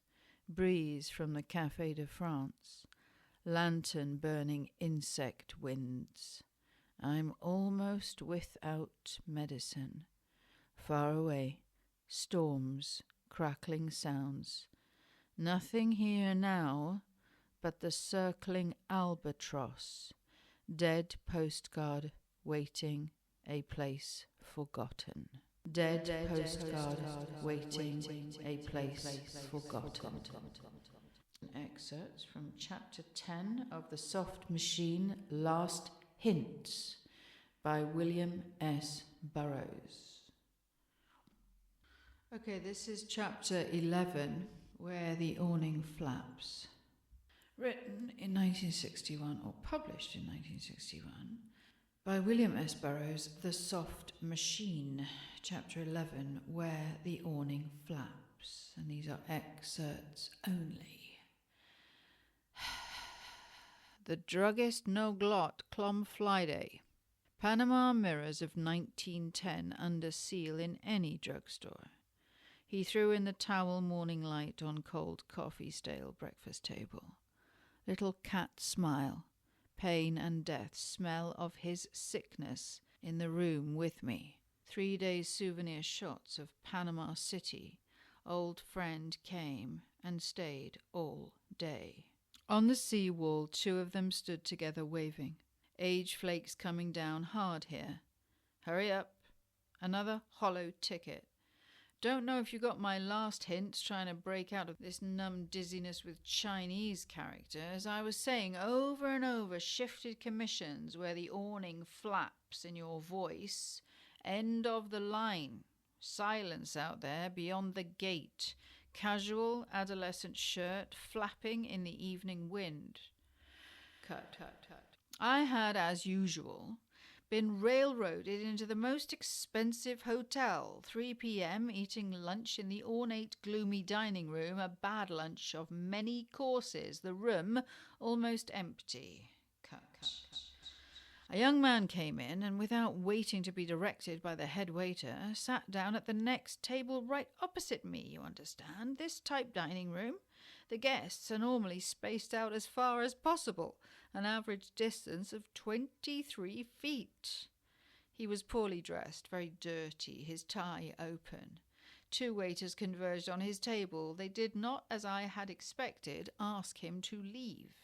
Breeze from the Café de France. Lantern burning insect winds. I'm almost without medicine. Far away, storms, crackling sounds. Nothing here now but the circling albatross, dead postcard waiting, a place forgotten. Dead postcard waiting, a place forgotten. Excerpts from Chapter 10 of The Soft Machine, Last Hints by William S. Burroughs. Okay, this is Chapter 11, Where the Awning Flaps. Written in 1961, or published in 1961, by William S. Burroughs, The Soft Machine, Chapter 11, Where the Awning Flaps. And these are excerpts only. The druggist no glot clom Friday. Panama mirrors of 1910 under seal in any drugstore. He threw in the towel morning light on cold coffee stale breakfast table. Little cat smile, pain and death smell of his sickness in the room with me. 3 days souvenir shots of Panama City. Old friend came and stayed all day. On the sea wall, 2 of them stood together waving. Age flakes coming down hard here. Hurry up. Another hollow ticket. Don't know if you got my last hints trying to break out of this numb dizziness with Chinese characters. I was saying over and over, shifted commissions where the awning flaps in your voice. End of the line. Silence out there beyond the gate. Casual adolescent shirt flapping in the evening wind. Cut. I had, as usual, been railroaded into the most expensive hotel. 3 p.m, eating lunch in the ornate, gloomy dining room, a bad lunch of many courses, the room almost empty. Cut. A young man came in and, without waiting to be directed by the head waiter, sat down at the next table right opposite me, you understand. This type dining room, the guests are normally spaced out as far as possible, an average distance of 23 feet. He was poorly dressed, very dirty, his tie open. 2 waiters converged on his table. They did not, as I had expected, ask him to leave.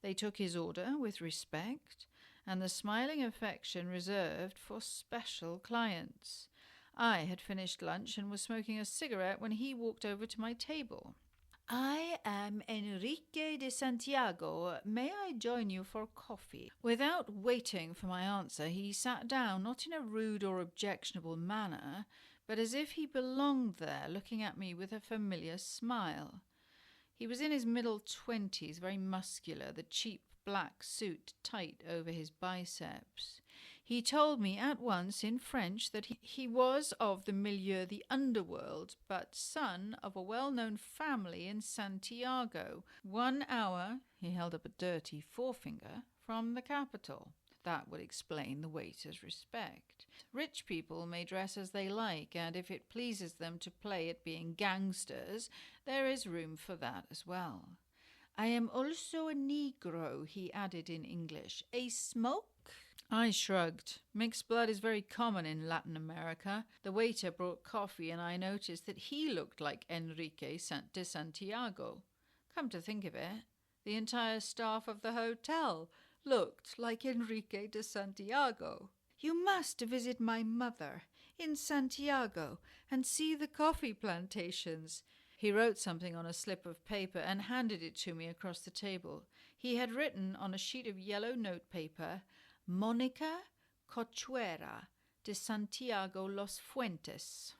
They took his order with respect and the smiling affection reserved for special clients. I had finished lunch and was smoking a cigarette when he walked over to my table. "I am Enrique de Santiago. May I join you for coffee?" Without waiting for my answer, he sat down, not in a rude or objectionable manner, but as if he belonged there, looking at me with a familiar smile. He was in his middle 20s, very muscular, the cheap black suit tight over his biceps. He told me at once in French that he was of the milieu, the underworld, but son of a well-known family in Santiago, 1 hour, he held up a dirty forefinger, from the capital. That would explain the waiter's respect. Rich people may dress as they like, and if it pleases them to play at being gangsters, there is room for that as well. "I am also a Negro," he added in English. "A smoke?" I shrugged. Mixed blood is very common in Latin America. The waiter brought coffee, and I noticed that he looked like Enrique de Santiago. Come to think of it, the entire staff of the hotel looked like Enrique de Santiago. "You must visit my mother in Santiago and see the coffee plantations." He wrote something on a slip of paper and handed it to me across the table. He had written on a sheet of yellow notepaper, "Mónica Cochuera de Santiago Los Fuentes."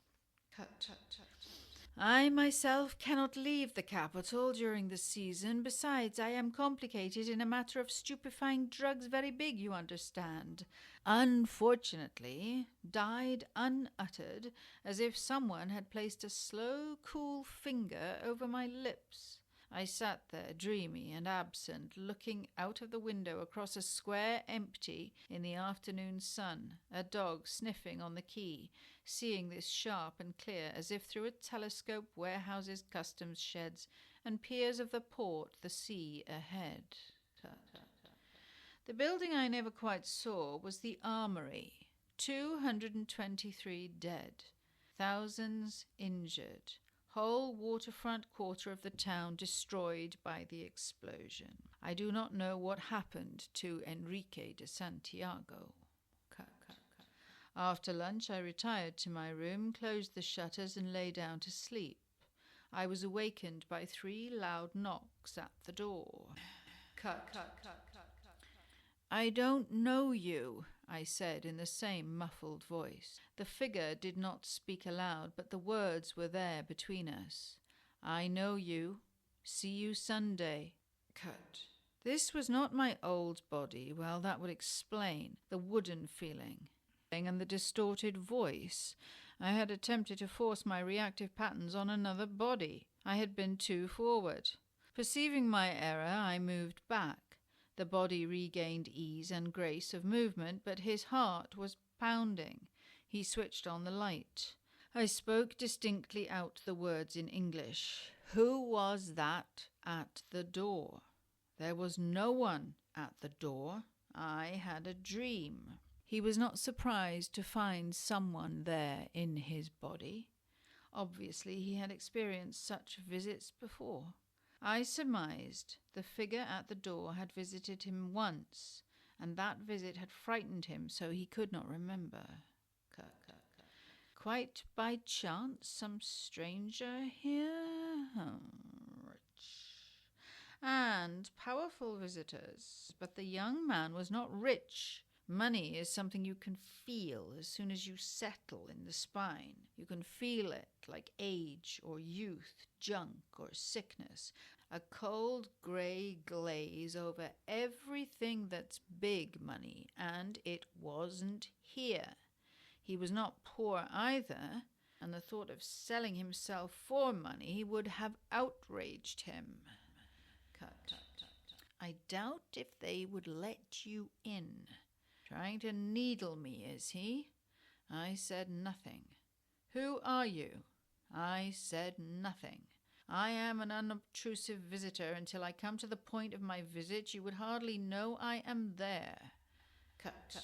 I myself cannot leave the capital during the season. Besides, I am complicated in a matter of stupefying drugs very big, you understand. Unfortunately, died unuttered, as if someone had placed a slow, cool finger over my lips. I sat there, dreamy and absent, looking out of the window across a square empty in the afternoon sun, a dog sniffing on the quay, seeing this sharp and clear as if through a telescope, warehouses, customs sheds, and piers of the port, the sea ahead. The building I never quite saw was the Armory. 223 dead, thousands injured. Whole waterfront quarter of the town destroyed by the explosion. I do not know what happened to Enrique de Santiago. After lunch, I retired to my room, closed the shutters, and lay down to sleep. I was awakened by 3 loud knocks at the door. "I don't know you," I said in the same muffled voice. The figure did not speak aloud, but the words were there between us. "I know you. See you Sunday." This was not my old body. Well, that would explain the wooden feeling and the distorted voice. I had attempted to force my reactive patterns on another body. I had been too forward. Perceiving my error, I moved back. The body regained ease and grace of movement, but his heart was pounding. He switched on the light. I spoke distinctly out the words in English. "Who was that at the door?" There was no one at the door. I had a dream. He was not surprised to find someone there in his body. Obviously, he had experienced such visits before. I surmised the figure at the door had visited him once, and that visit had frightened him so he could not remember. Quite by chance, some stranger here? Rich. And powerful visitors. But the young man was not rich. Money is something you can feel as soon as you settle in the spine. You can feel it like age or youth, junk or sickness. A cold grey glaze over everything that's big money, and it wasn't here. He was not poor either, and the thought of selling himself for money would have outraged him. Cut. I doubt if they would let you in. Trying to needle me, is he? I said nothing. Who are you? I said nothing. I am an unobtrusive visitor. Until I come to the point of my visit, you would hardly know I am there. Cut.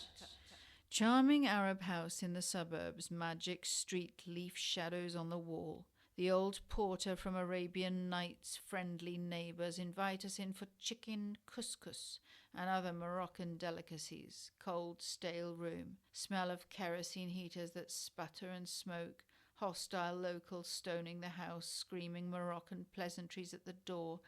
Charming Arab house in the suburbs, magic street leaf shadows on the wall. The old porter from Arabian Nights' friendly neighbours invite us in for chicken couscous and other Moroccan delicacies. Cold, stale room. Smell of kerosene heaters that sputter and smoke. Hostile locals stoning the house, screaming Moroccan pleasantries at the door.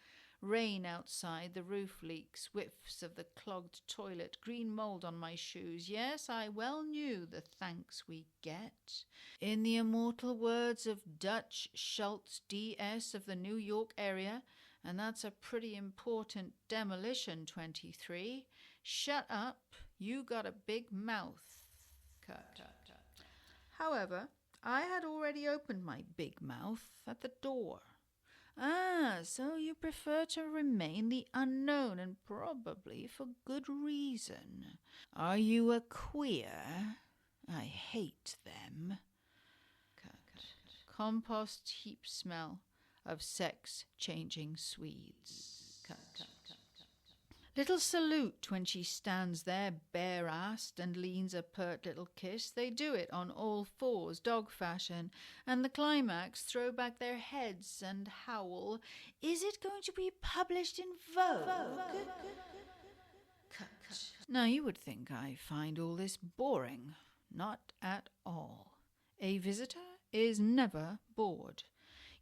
Rain outside, the roof leaks, whiffs of the clogged toilet, green mould on my shoes. Yes, I well knew the thanks we get. In the immortal words of Dutch Schultz D.S. of the New York area, and that's a pretty important demolition, 23, shut up, you got a big mouth. Cut. However, I had already opened my big mouth at the door. Ah, so you prefer to remain the unknown, and probably for good reason. Are you a queer? I hate them. Compost heap smell of sex-changing Swedes. Little salute when she stands there bare-assed and leans a pert little kiss. They do it on all fours, dog fashion, and the climax throw back their heads and howl, "Is it going to be published in Vogue?" Now you would think I find all this boring. Not at all. A visitor is never bored.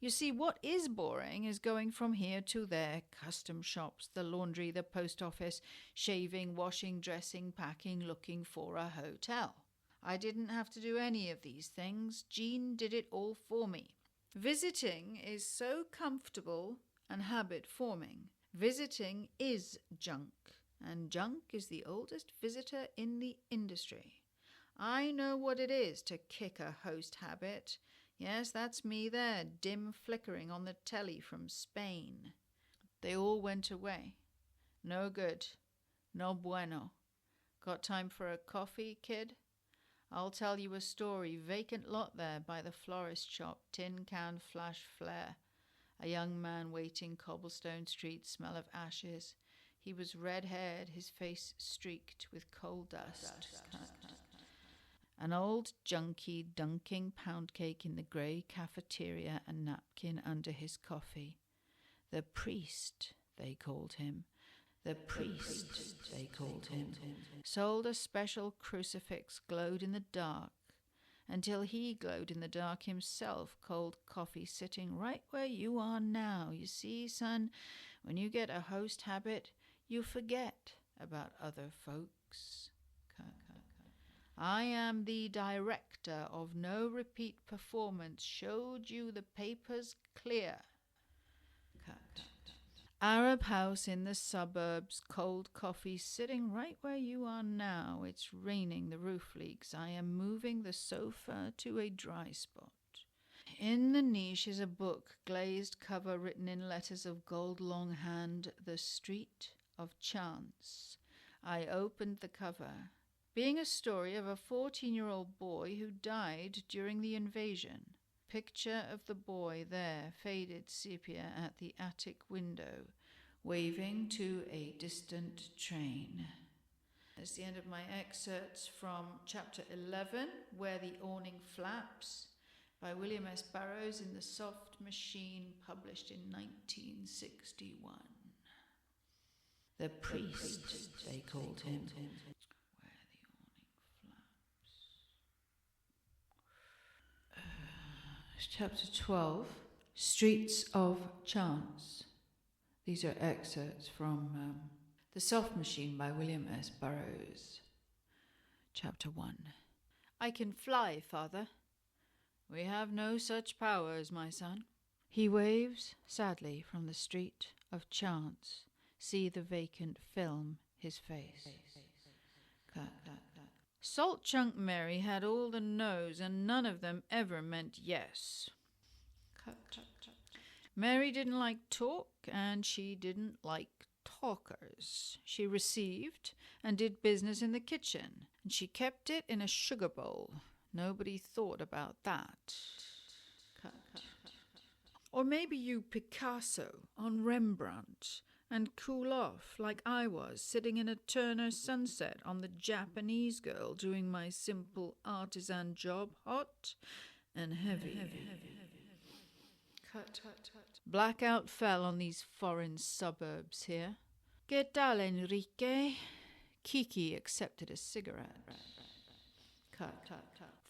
You see, what is boring is going from here to there, custom shops, the laundry, the post office, shaving, washing, dressing, packing, looking for a hotel. I didn't have to do any of these things. Jean did it all for me. Visiting is so comfortable and habit-forming. Visiting is junk, and junk is the oldest visitor in the industry. I know what it is to kick a host habit. Yes, that's me there, dim flickering on the telly from Spain. They all went away. No good. No bueno. Got time for a coffee, kid? I'll tell you a story. Vacant lot there by the florist shop, tin can flash flare. A young man waiting cobblestone street, smell of ashes. He was red-haired, his face streaked with coal dust. An old junkie dunking pound cake in the grey cafeteria, a napkin under his coffee. The priest, they called him. The priest, they called him. Sold a special crucifix, glowed in the dark, until he glowed in the dark himself. Cold coffee sitting right where you are now. You see, son, when you get a host habit, you forget about other folks. I am the director of no repeat performance. Showed you the papers clear. Arab house in the suburbs, cold coffee sitting right where you are now. It's raining, the roof leaks. I am moving the sofa to a dry spot. In the niche is a book, glazed cover written in letters of gold longhand, The Street of Chance. I opened the cover. Being a story of a 14-year-old boy who died during the invasion. Picture of the boy there, faded sepia at the attic window, waving to a distant train. That's the end of my excerpts from chapter 11, Where the Awning Flaps, by William S. Burroughs in The Soft Machine, published in 1961. The priest, they called him. Chapter 12, Streets of Chance. These are excerpts from The Soft Machine by William S. Burroughs. Chapter 1. I can fly, father. We have no such powers, my son. He waves sadly from the street of chance. See the vacant film his face. Cut. Salt Chunk Mary had all the no's, and none of them ever meant yes. Cut. Mary didn't like talk, and she didn't like talkers. She received and did business in the kitchen, and she kept it in a sugar bowl. Nobody thought about that. Cut. Or maybe you Picasso on Rembrandt and cool off like I was, sitting in a Turner sunset on the Japanese girl, doing my simple artisan job, hot and heavy. Cut. Blackout fell on these foreign suburbs here. ¿Qué tal, Enrique? Kiki accepted a cigarette. Cut.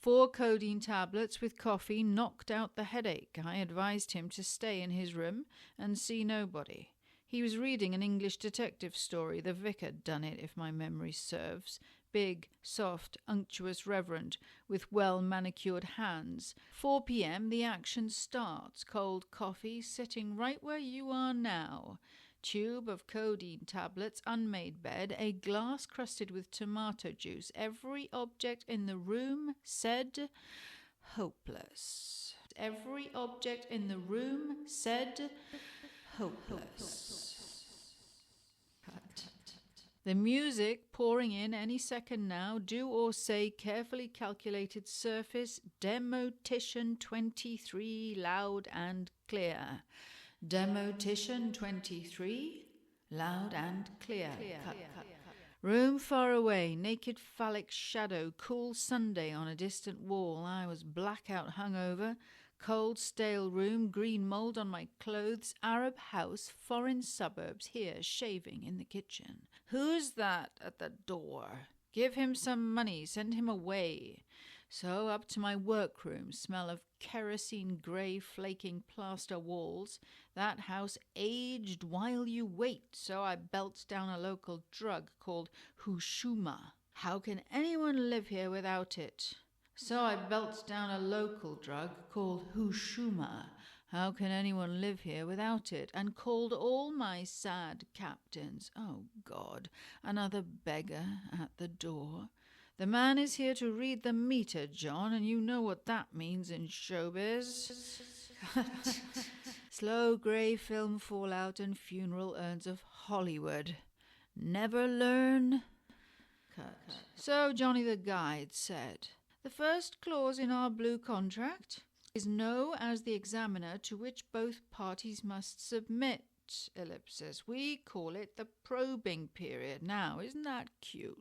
4 codeine tablets with coffee knocked out the headache. I advised him to stay in his room and see nobody. He was reading an English detective story. The vicar'd done it, if my memory serves. Big, soft, unctuous reverend, with well-manicured hands. 4 p.m, the action starts. Cold coffee, sitting right where you are now. Tube of codeine tablets, unmade bed, a glass crusted with tomato juice. Every object in the room said hopeless. Every object in the room said hopeless. Cut. The music pouring in any second now. Do or say carefully calculated surface. Demotition 23, loud and clear. Demotition 23, loud and clear. Cut. Room far away, naked phallic shadow, cool Sunday on a distant wall. I was blackout hungover. Cold, stale room, green mould on my clothes, Arab house, foreign suburbs, here, shaving in the kitchen. Who's that at the door? Give him some money, send him away. So up to my workroom, smell of kerosene grey flaking plaster walls. That house aged while you wait, so I belched down a local drug called Hushuma. How can anyone live here without it? So I belched down a local drug called Hushuma. How can anyone live here without it? And called all my sad captains. Oh, God, another beggar at the door. The man is here to read the meter, John, and you know what that means in showbiz. Slow grey film fallout and funeral urns of Hollywood. Never learn. Cut. So Johnny the guide said, the first clause in our blue contract is no as the examiner to which both parties must submit. Ellipsis. We call it the probing period. Now, isn't that cute?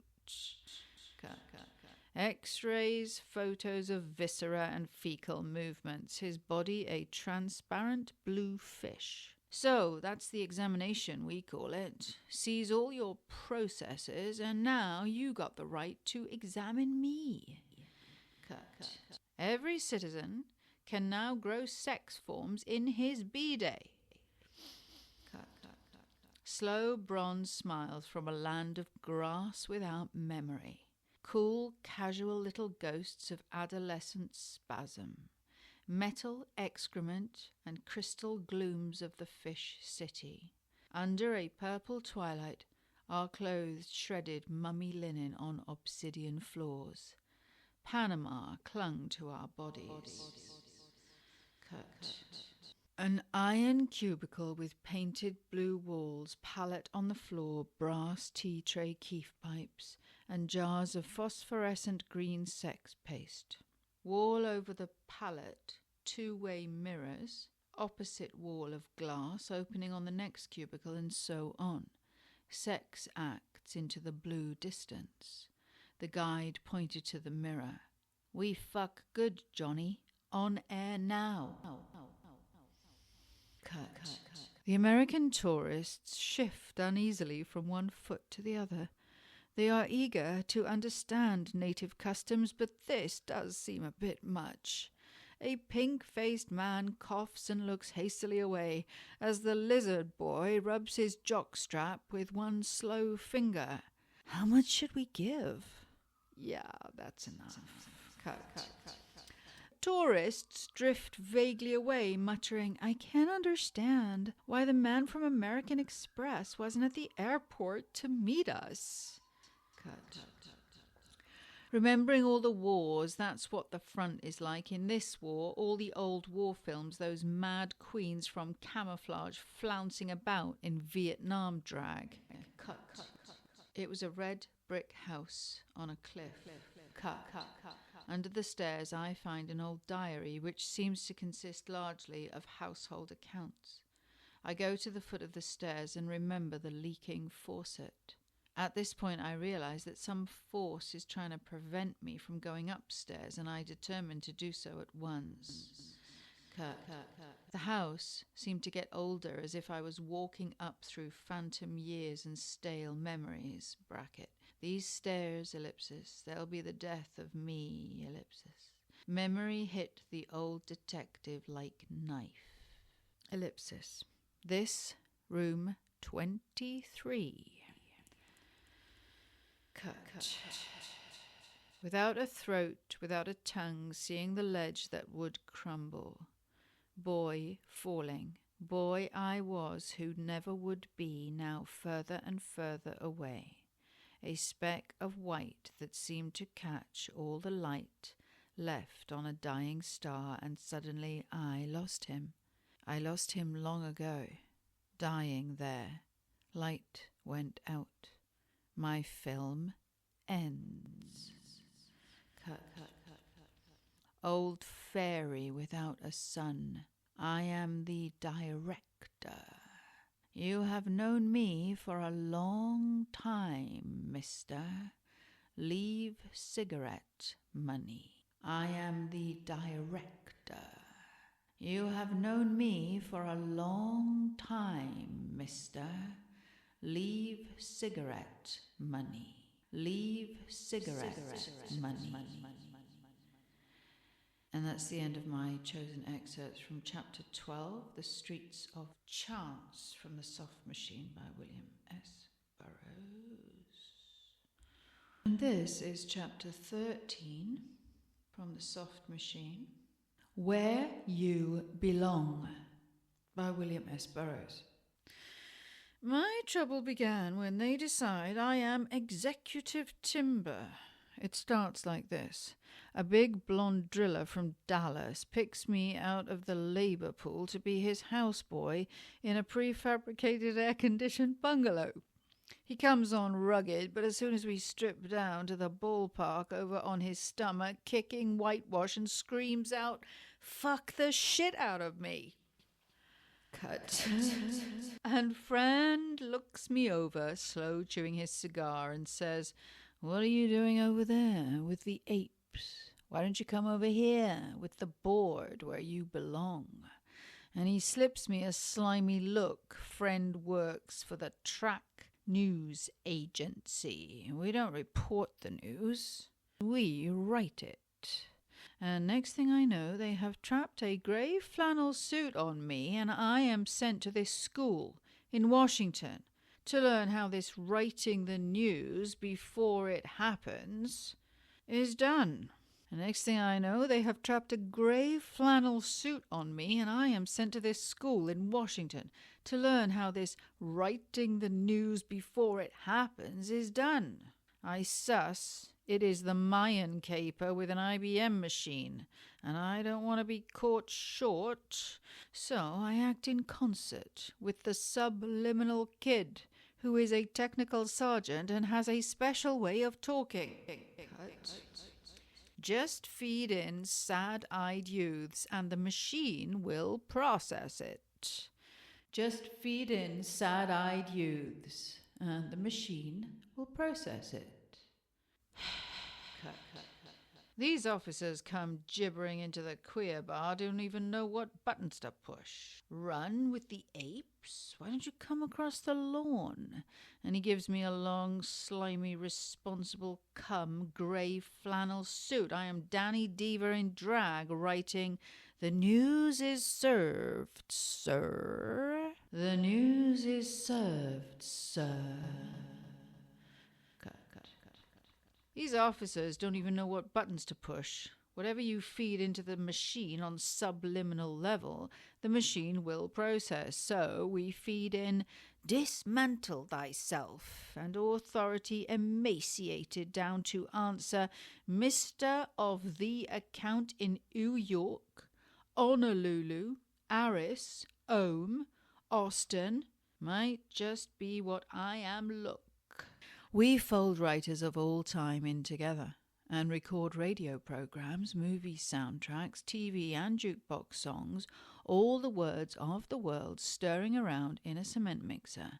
Cut. X-rays, photos of viscera and fecal movements. His body a transparent blue fish. So, that's the examination, we call it. Sees all your processes, and now you got the right to examine me. Cut. Every citizen can now grow sex forms in his B-day. Cut. Slow bronze smiles from a land of grass without memory. Cool, casual little ghosts of adolescent spasm. Metal excrement and crystal glooms of the fish city. Under a purple twilight, our clothes shredded mummy linen on obsidian floors. Panama clung to our bodies. Cut. An iron cubicle with painted blue walls, pallet on the floor, brass tea tray keef pipes, and jars of phosphorescent green sex paste. Wall over the pallet, 2-way mirrors, opposite wall of glass opening on the next cubicle, and so on. Sex acts into the blue distance. The guide pointed to the mirror. We fuck good, Johnny. On air now. Cut. The American tourists shift uneasily from one foot to the other. They are eager to understand native customs, but this does seem a bit much. A pink-faced man coughs and looks hastily away as the lizard boy rubs his jockstrap with one slow finger. How much should we give? Yeah, that's enough. Cut. Tourists drift vaguely away, muttering, I can't understand why the man from American Express wasn't at the airport to meet us. Cut. Remembering all the wars, that's what the front is like. In this war, all the old war films, those mad queens from Camouflage flouncing about in Vietnam drag. Cut. It was a red brick house on a cliff. Cut. Under the stairs I find an old diary which seems to consist largely of household accounts. I go to the foot of the stairs and remember the leaking faucet. At this point I realize that some force is trying to prevent me from going upstairs, and I determine to do so at once. Cut. The house seemed to get older, as if I was walking up through phantom years and stale memories. Bracket. These stairs, ellipsis, they'll be the death of me, ellipsis. Memory hit the old detective like knife. Ellipsis. This room 23. Cut. Without a throat, without a tongue, seeing the ledge that would crumble. Boy falling. Boy I was who never would be, now further and further away. A speck of white that seemed to catch all the light left on a dying star, and suddenly I lost him. I lost him long ago, dying there. Light went out. My film ends. Cut. Old fairy without a son. I am the director. You have known me for a long time, mister. Leave cigarette money. I am the director. You have known me for a long time, mister. Leave cigarette money. Leave cigarette money. And that's the end of my chosen excerpts from chapter 12, The Streets of Chance, from The Soft Machine by William S. Burroughs. And this is chapter 13 from The Soft Machine, Where You Belong by William S. Burroughs. My trouble began when they decide I am executive timber. It starts like this. A big blonde driller from Dallas picks me out of the labor pool to be his houseboy in a prefabricated air-conditioned bungalow. He comes on rugged, but as soon as we strip down to the ballpark, over on his stomach, kicking whitewash, and screams out, "Fuck the shit out of me!" Cut. And friend looks me over, slow chewing his cigar, and says, "What are you doing over there with the apes? Why don't you come over here with the board where you belong?" And he slips me a slimy look. Friend works for the Track News Agency. We don't report the news. We write it. And next thing I know, they have trapped a grey flannel suit on me, and I am sent to this school in Washington to learn how this writing the news before it happens is done. And next thing I know, they have trapped a grey flannel suit on me, and I am sent to this school in Washington to learn how this writing the news before it happens is done. I suss it is the Mayan caper with an IBM machine, and I don't want to be caught short, so I act in concert with the subliminal kid, who is a technical sergeant and has a special way of talking. Just feed in sad-eyed youths and the machine will process it. Just feed in sad-eyed youths and the machine will process it. These officers come gibbering into the queer bar, don't even know what buttons to push. Run with the apes? Why don't you come across the lawn? And he gives me a long, slimy, responsible grey flannel suit. I am Danny Deaver in drag, writing, "The news is served, sir. The news is served, sir." These officers don't even know what buttons to push. Whatever you feed into the machine on subliminal level, the machine will process. So we feed in, dismantle thyself, and authority emaciated down to answer, Mr. of the account in New York, Honolulu, Aris, Ohm, Austin, might just be what I am look. We fold writers of all time in together and record radio programs, movie soundtracks, TV and jukebox songs, all the words of the world stirring around in a cement mixer,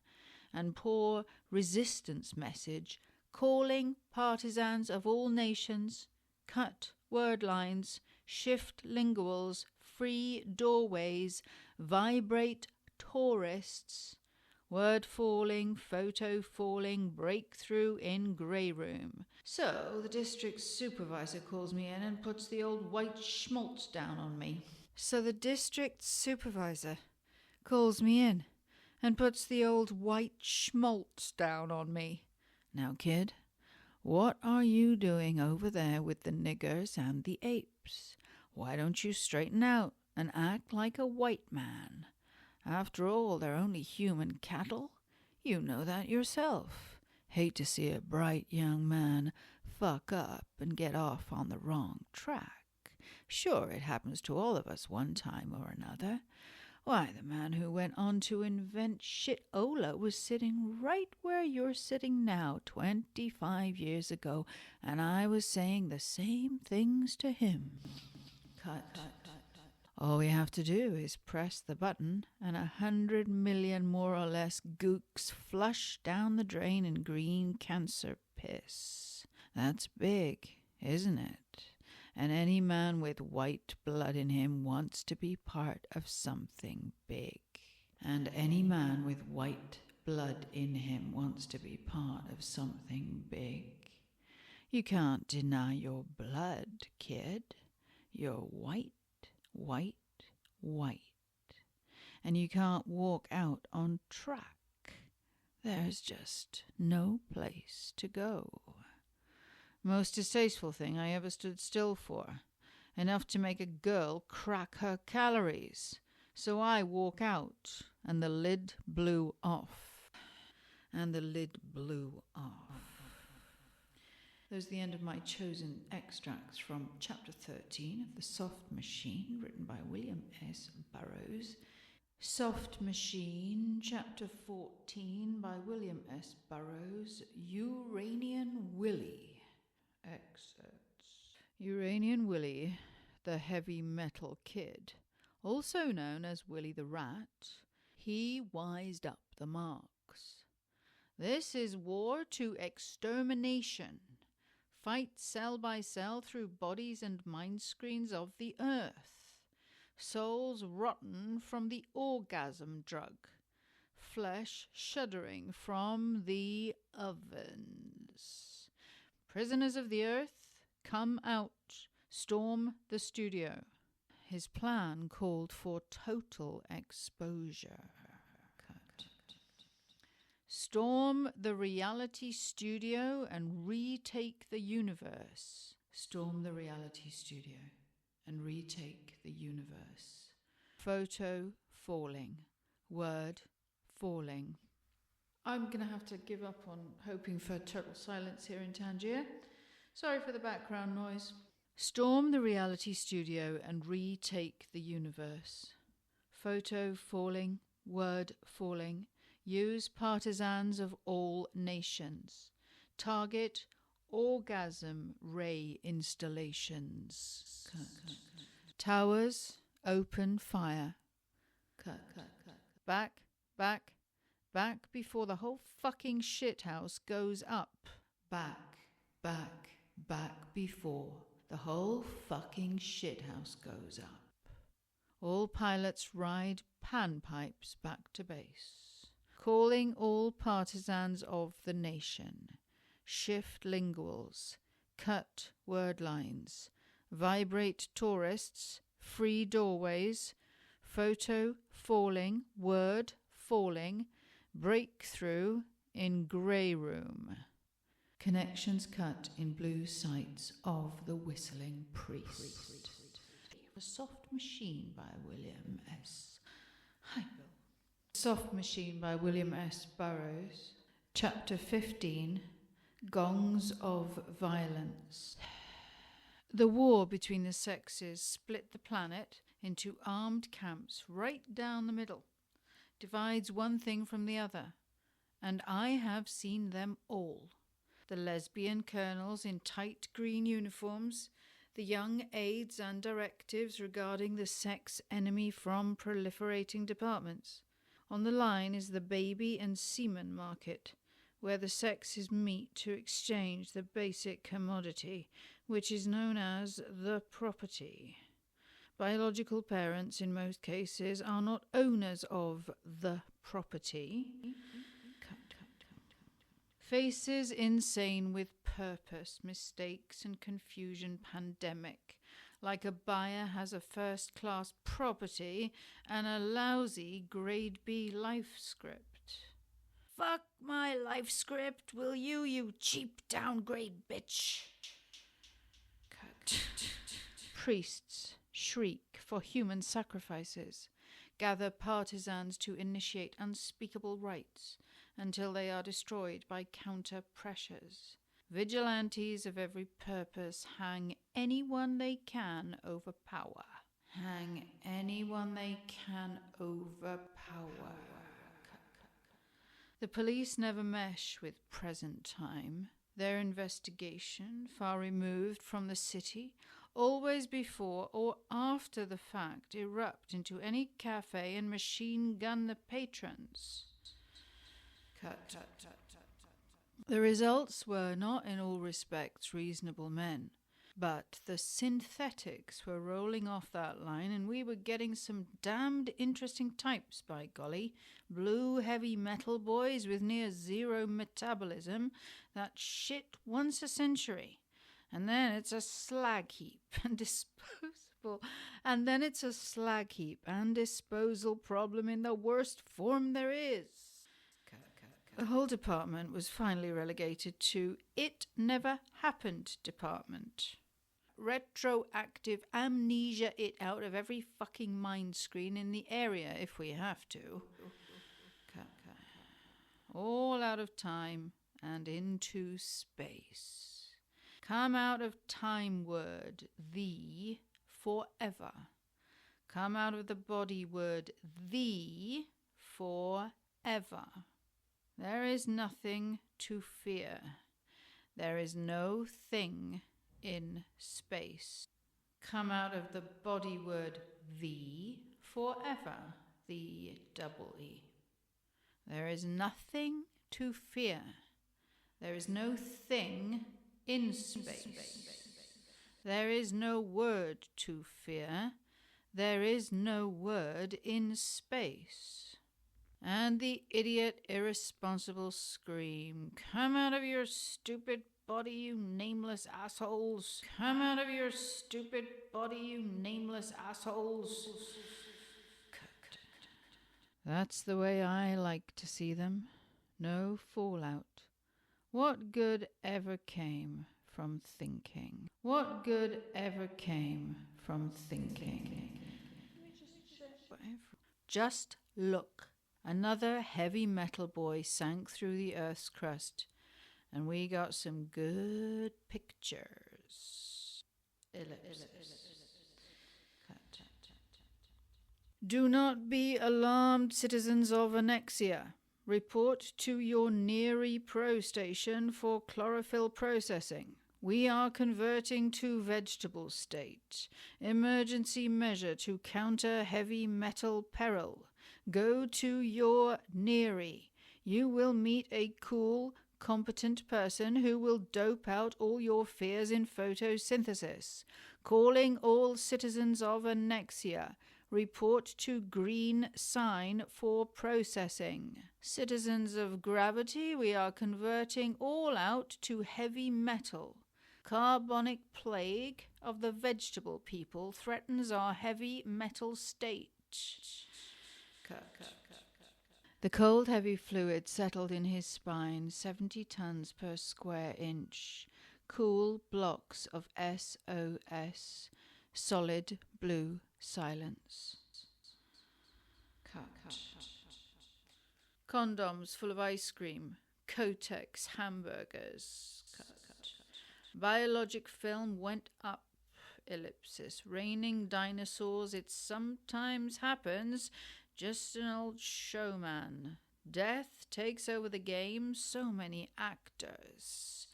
and pour resistance message, calling partisans of all nations, cut word lines, shift linguals, free doorways, vibrate tourists, word falling, photo falling, breakthrough in grey room. So the district supervisor calls me in and puts the old white schmaltz down on me. Now, kid, what are you doing over there with the niggers and the apes? Why don't you straighten out and act like a white man? After all, they're only human cattle. You know that yourself. Hate to see a bright young man fuck up and get off on the wrong track. Sure, it happens to all of us one time or another. Why, the man who went on to invent shit-ola was sitting right where you're sitting now 25 years ago, and I was saying the same things to him. Cut. All we have to do is press the button and 100 million more or less gooks flush down the drain in green cancer piss. That's big, isn't it? And any man with white blood in him wants to be part of something big. And any man with white blood in him wants to be part of something big. You can't deny your blood, kid. You're white. And you can't walk out on track. There's just no place to go. Most distasteful thing I ever stood still for. Enough to make a girl crack her calories. So I walk out, and the lid blew off. There's the end of my chosen extracts from Chapter 13 of The Soft Machine, written by William S. Burroughs. Soft Machine, Chapter 14, by William S. Burroughs. Uranian Willie. Excerpts. Uranian Willie, the heavy metal kid, also known as Willie the Rat, he wised up the marks. This is war to extermination. Fight cell by cell through bodies and mind screens of the earth. Souls rotten from the orgasm drug. Flesh shuddering from the ovens. Prisoners of the earth, come out, storm the studio. His plan called for total exposure. Storm the reality studio and retake the universe. Storm the reality studio and retake the universe. Photo falling. Word falling. I'm going to have to give up on hoping for total silence here in Tangier. Sorry for the background noise. Storm the reality studio and retake the universe. Photo falling. Word falling. Use partisans of all nations. Target orgasm ray installations. Towers, open fire. Back before the whole fucking shithouse goes up. Back before the whole fucking shithouse goes up. All pilots ride panpipes back to base. Calling all partisans of the nation. Shift linguals. Cut word lines. Vibrate tourists. Free doorways. Photo falling. Word falling. Breakthrough in grey room. Connections cut in blue sights of the Whistling Priest. A Soft Machine by William S. Hi, Bill. Soft Machine by William S. Burroughs. Chapter 15. Gongs of Violence. The war between the sexes split the planet into armed camps right down the middle, divides one thing from the other, and I have seen them all. The lesbian colonels in tight green uniforms, the young aides and directives regarding the sex enemy from proliferating departments. On the line is the baby and semen market, where the sexes meet to exchange the basic commodity, which is known as the property. Biological parents, in most cases, are not owners of the property. Faces insane with purpose, mistakes and confusion pandemic, like a buyer has a first-class property and a lousy grade B life script. Fuck my life script, will you, you cheap downgrade bitch? Cut. Priests shriek for human sacrifices, gather partisans to initiate unspeakable rites until they are destroyed by counter-pressures. Vigilantes of every purpose hang anyone they can overpower. Hang anyone they can overpower. The police never mesh with present time. Their investigation, far removed from the city, always before or after the fact, erupt into any cafe and machine gun the patrons. Cut. The results were not in all respects reasonable men, but the synthetics were rolling off that line and we were getting some damned interesting types, by golly. Blue heavy metal boys with near zero metabolism, that shit once a century. And then it's a slag heap and disposable. And then it's a slag heap and disposal problem in the worst form there is. The whole department was finally relegated to It Never Happened department. Retroactive amnesia it out of every fucking mind screen in the area if we have to. All out of time and into space. Come out of time word, the, forever. Come out of the body word, the, forever. There is nothing to fear. There is no thing in space. Come out of the body word, the, forever, the double E. There is nothing to fear. There is no thing in space. There is no word to fear. There is no word in space. And the idiot, irresponsible scream, "Come out of your stupid body, you nameless assholes! Come out of your stupid body, you nameless assholes!" That's the way I like to see them. No fallout. What good ever came from thinking? What good ever came from thinking? Just look. Another heavy metal boy sank through the earth's crust, and we got some good pictures. Do not be alarmed, citizens of Annexia. Report to your Neary Pro station for chlorophyll processing. We are converting to vegetable state. Emergency measure to counter heavy metal peril. Go to your Neary. You will meet a cool, competent person who will dope out all your fears in photosynthesis. Calling all citizens of Annexia. Report to green sign for processing. Citizens of Gravity, we are converting all out to heavy metal. Carbonic plague of the vegetable people threatens our heavy metal state. The The cold, heavy fluid settled in his spine, 70 tons per square inch. Cool blocks of SOS, solid blue silence. Cut. Condoms full of ice cream, Kotex hamburgers. Cut. Biologic film went up, ellipsis. Raining dinosaurs, it sometimes happens. Just an old showman. Death takes over the game, so many actors.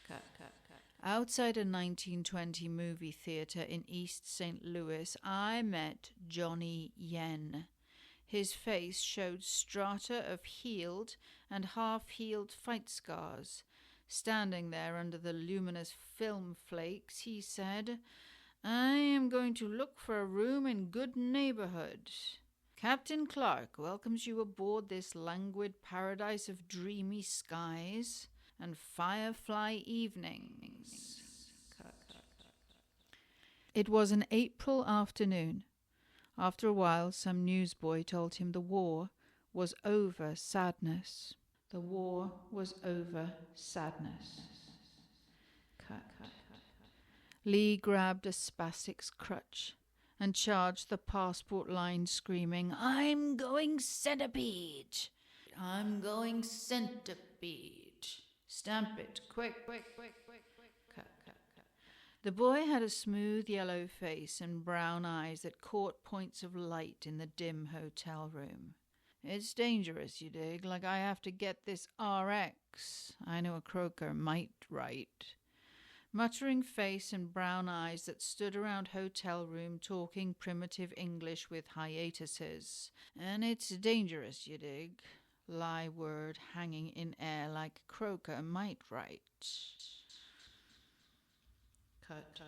Cut. Outside a 1920 movie theatre in East St. Louis, I met Johnny Yen. His face showed strata of healed and half-healed fight scars. Standing there under the luminous film flakes, he said, "I am going to look for a room in good neighborhood. Captain Clark welcomes you aboard this languid paradise of dreamy skies and firefly evenings." It was an April afternoon. After a while, some newsboy told him the war was over sadness. The war was over sadness. Lee grabbed a spastic's crutch and charged the passport line, screaming, "I'm going centipede! I'm going centipede! Stamp it, quick!" The boy had a smooth yellow face and brown eyes that caught points of light in the dim hotel room. "It's dangerous, you dig, like I have to get this RX. I know a croaker might write." Muttering face and brown eyes that stood around hotel room talking primitive English with hiatuses. "And it's dangerous, you dig. Lie word hanging in air like a croaker might write." Cut.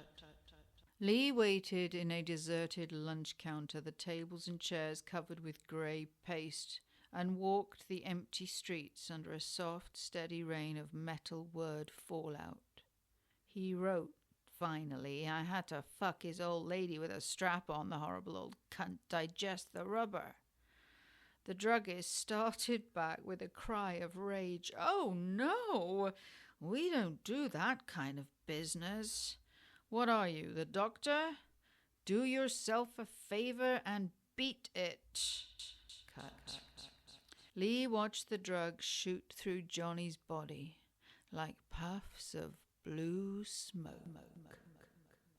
Lee waited in a deserted lunch counter, the tables and chairs covered with grey paste, and walked the empty streets under a soft, steady rain of metal word fallout. He wrote, finally. "I had to fuck his old lady with a strap on, the horrible old cunt. Digest the rubber." The druggist started back with a cry of rage. "Oh, no! We don't do that kind of business. What are you, the doctor? Do yourself a favor and beat it." Cut. Lee watched the drugs shoot through Johnny's body like puffs of blue smoke.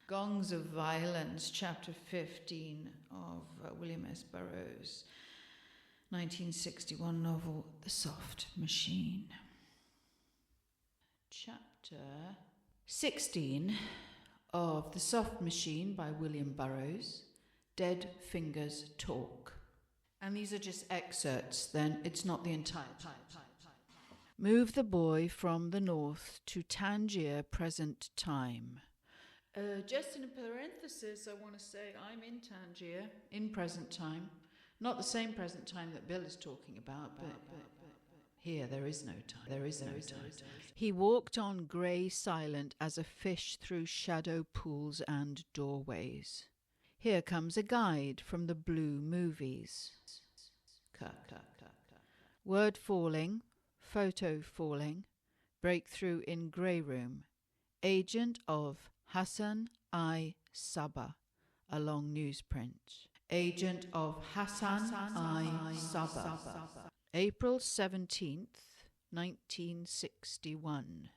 Gongs of Violence, Chapter 15 of William S. Burroughs, 1961 novel, The Soft Machine. Chapter 16 of The Soft Machine by William Burroughs, Dead Fingers Talk. And these are just excerpts, then it's not the entire time. Move the boy from the north to Tangier present time. Just in a parenthesis, I want to say I'm in Tangier in present time. Not the same present time that Bill is talking about, but here there is no time. There is no time. He walked on grey silent as a fish through shadow pools and doorways. Here comes a guide from the blue movies. Cut. Word falling, photo falling, breakthrough in grey room. Agent of Hassan I. Sabah, a long newsprint. Agent of Hassan I. Sabah. April 17th, 1961.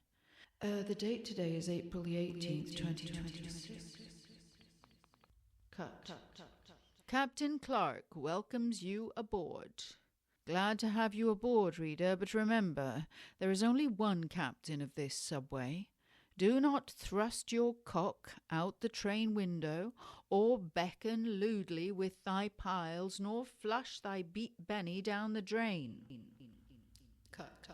The date today is April the 18th, 2026. Cut. Captain Clark welcomes you aboard. Glad to have you aboard, reader, but remember, there is only one captain of this subway. Do not thrust your cock out the train window, or beckon lewdly with thy piles, nor flush thy beat Benny down the drain. Cut.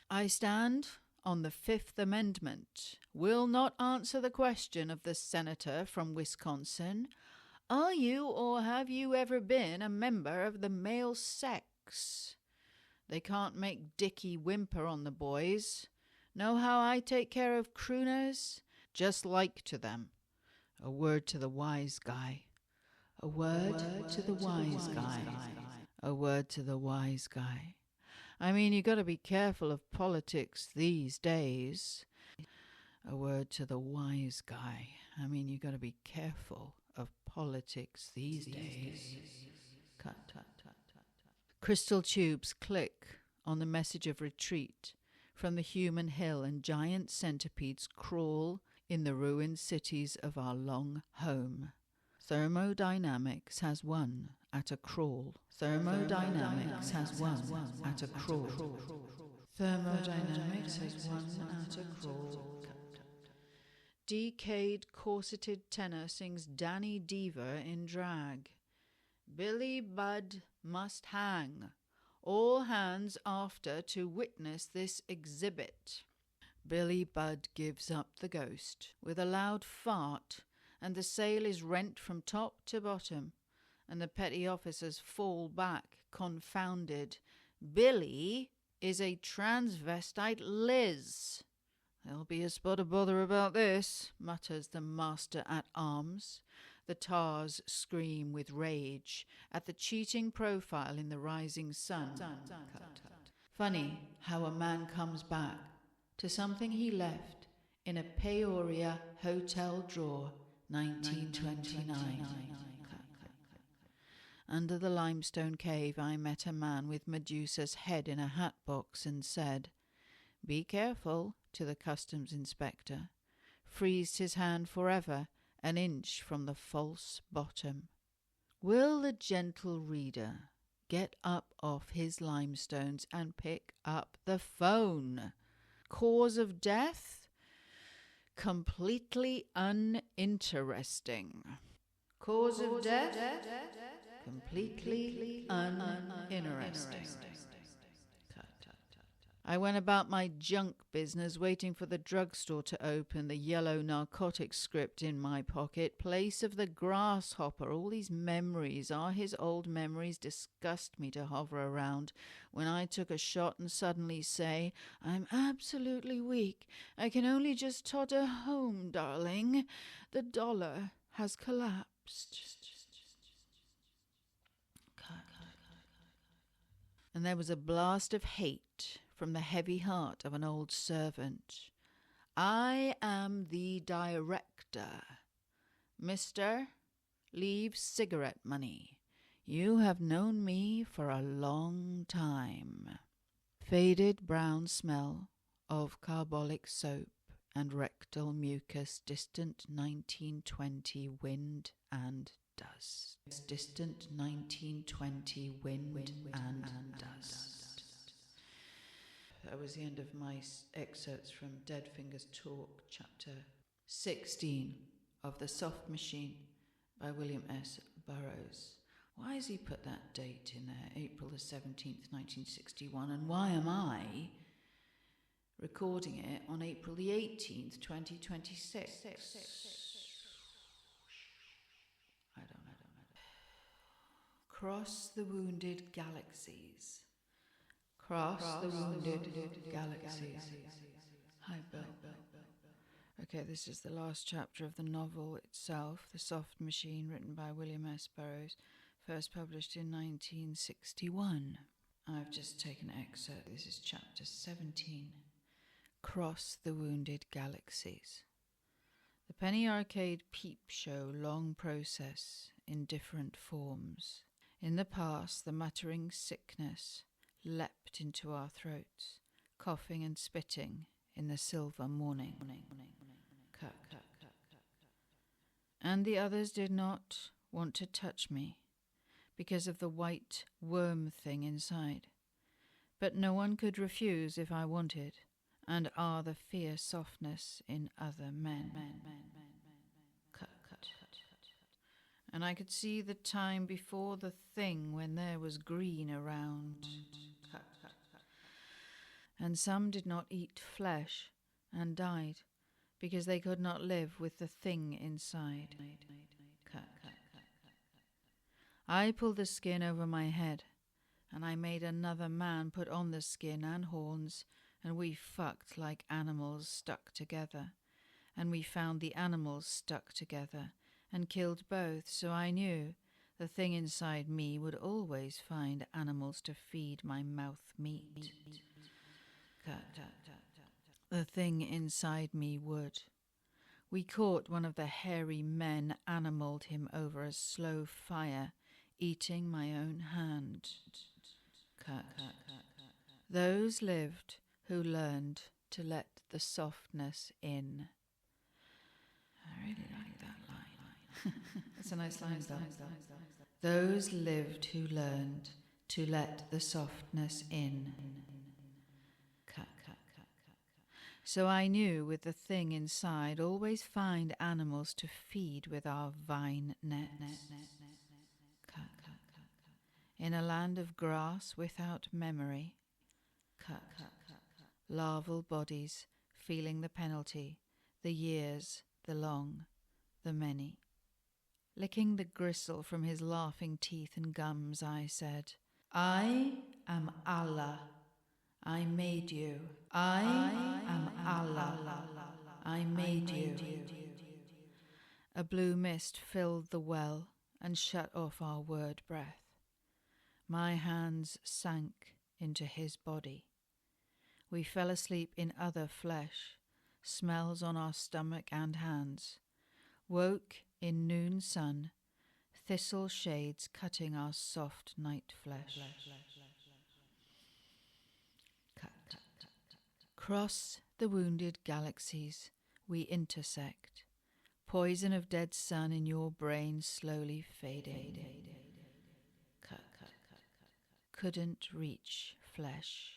I stand on the Fifth Amendment, will not answer the question of the senator from Wisconsin. Are you or have you ever been a member of the male sex? They can't make Dickie whimper on the boys. Know how I take care of crooners? Just like to them. A word to the wise guy. A word to the wise guy. A word to the wise guy. I mean, you got to be careful of politics these days. A word to the wise guy. I mean, you got to be careful of politics these days. Cut, cut, cut, cut. Crystal tubes click on the message of retreat from the human hill, and giant centipedes crawl in the ruined cities of our long home. Thermodynamics has won at a crawl. Thermodynamics has won at a crawl. Thermodynamics has won at a crawl. Decayed corseted tenor sings Danny Deaver in drag. Billy Budd must hang. All hands after to witness this exhibit. Billy Budd gives up the ghost with a loud fart, and the sail is rent from top to bottom, and the petty officers fall back, confounded. Billy is a transvestite Liz. There'll be a spot of bother about this, mutters the master-at-arms. The tars scream with rage at the cheating profile in the rising sun. Funny how a man comes back to something he left in a Peoria hotel drawer, 1929. Under the limestone cave I met a man with Medusa's head in a hat box and said, "Be careful," to the customs inspector. Freezed his hand forever, an inch from the false bottom. Will the gentle reader get up off his limestones and pick up the phone? Cause of death? Completely uninteresting. Cause of death? Completely uninteresting. I went about my junk business, waiting for the drugstore to open, the yellow narcotic script in my pocket. Place of the grasshopper. All these memories, his old memories, disgust me to hover around. When I took a shot and suddenly say, "I'm absolutely weak. I can only just totter home, darling." The dollar has collapsed. And there was a blast of hate from the heavy heart of an old servant. "I am the director. Mister, leave cigarette money. You have known me for a long time." Faded brown smell of carbolic soap and rectal mucus, distant 1920 wind and dust. Distant 1920 wind and dust. That was the end of my excerpts from Dead Fingers Talk, chapter 16 of The Soft Machine by William S. Burroughs. Why has he put that date in there, April the 17th, 1961, and why am I recording it on April the 18th, 2026? I don't know. Cross the wounded galaxies. Cross the wounded galaxies. Hi, Bill. Okay, this is the last chapter of the novel itself, The Soft Machine, written by William S. Burroughs, first published in 1961. I've just taken an excerpt. This is chapter 17. Cross the wounded galaxies. The Penny Arcade peep show long process in different forms. In the past, the muttering sickness leapt into our throats, coughing and spitting in the silver morning. Cut. And the others did not want to touch me because of the white worm thing inside. But no one could refuse if I wanted, and the fierce softness in other men. Cut. And I could see the time before the thing when there was green around. Cut. And some did not eat flesh and died because they could not live with the thing inside. Cut. I pulled the skin over my head, and I made another man put on the skin and horns, and we fucked like animals stuck together. And we found the animals stuck together and killed both, so I knew The thing inside me would always find animals to feed my mouth meat. The thing inside me would. We caught one of the hairy men, animalled him over a slow fire, eating my own hand. Those lived who learned to let the softness in. I really like that line. That's a nice line, though. Those lived who learned to let the softness in. So I knew with the thing inside, always find animals to feed with our vine nets. In a land of grass without memory. Larval bodies feeling the penalty, the years, the long, the many. Licking the gristle from his laughing teeth and gums, I said, I am Allah. I made you. I am Allah. I made you. A blue mist filled the well and shut off our word breath. My hands sank into his body. We fell asleep in other flesh, smells on our stomach and hands. Woke in noon sun, thistle shades cutting our soft night flesh. Cross the wounded galaxies, we intersect. Poison of dead sun in your brain slowly fading. Couldn't reach flesh.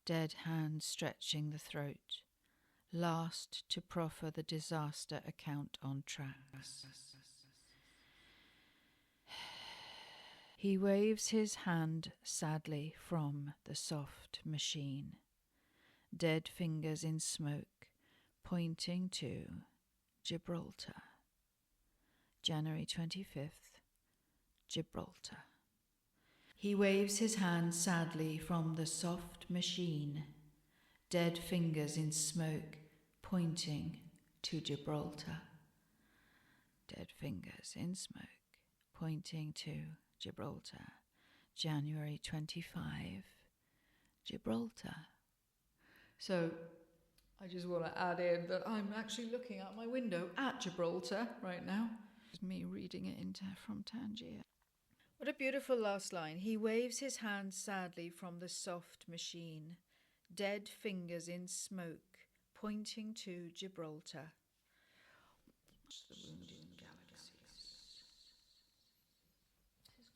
Dead hand stretching the throat. Last to proffer the disaster account on tracks. He waves his hand sadly from the soft machine. Dead fingers in smoke, pointing to Gibraltar. January 25th, Gibraltar. He waves his hand sadly from the soft machine. Dead fingers in smoke, pointing to Gibraltar. Dead fingers in smoke, pointing to Gibraltar. January 25, Gibraltar. So, I just want to add in that I'm actually looking out my window at Gibraltar right now. It's me reading it from Tangiers. What a beautiful last line. He waves his hand sadly from the soft machine. Dead fingers in smoke, pointing to Gibraltar. The wounded galaxies.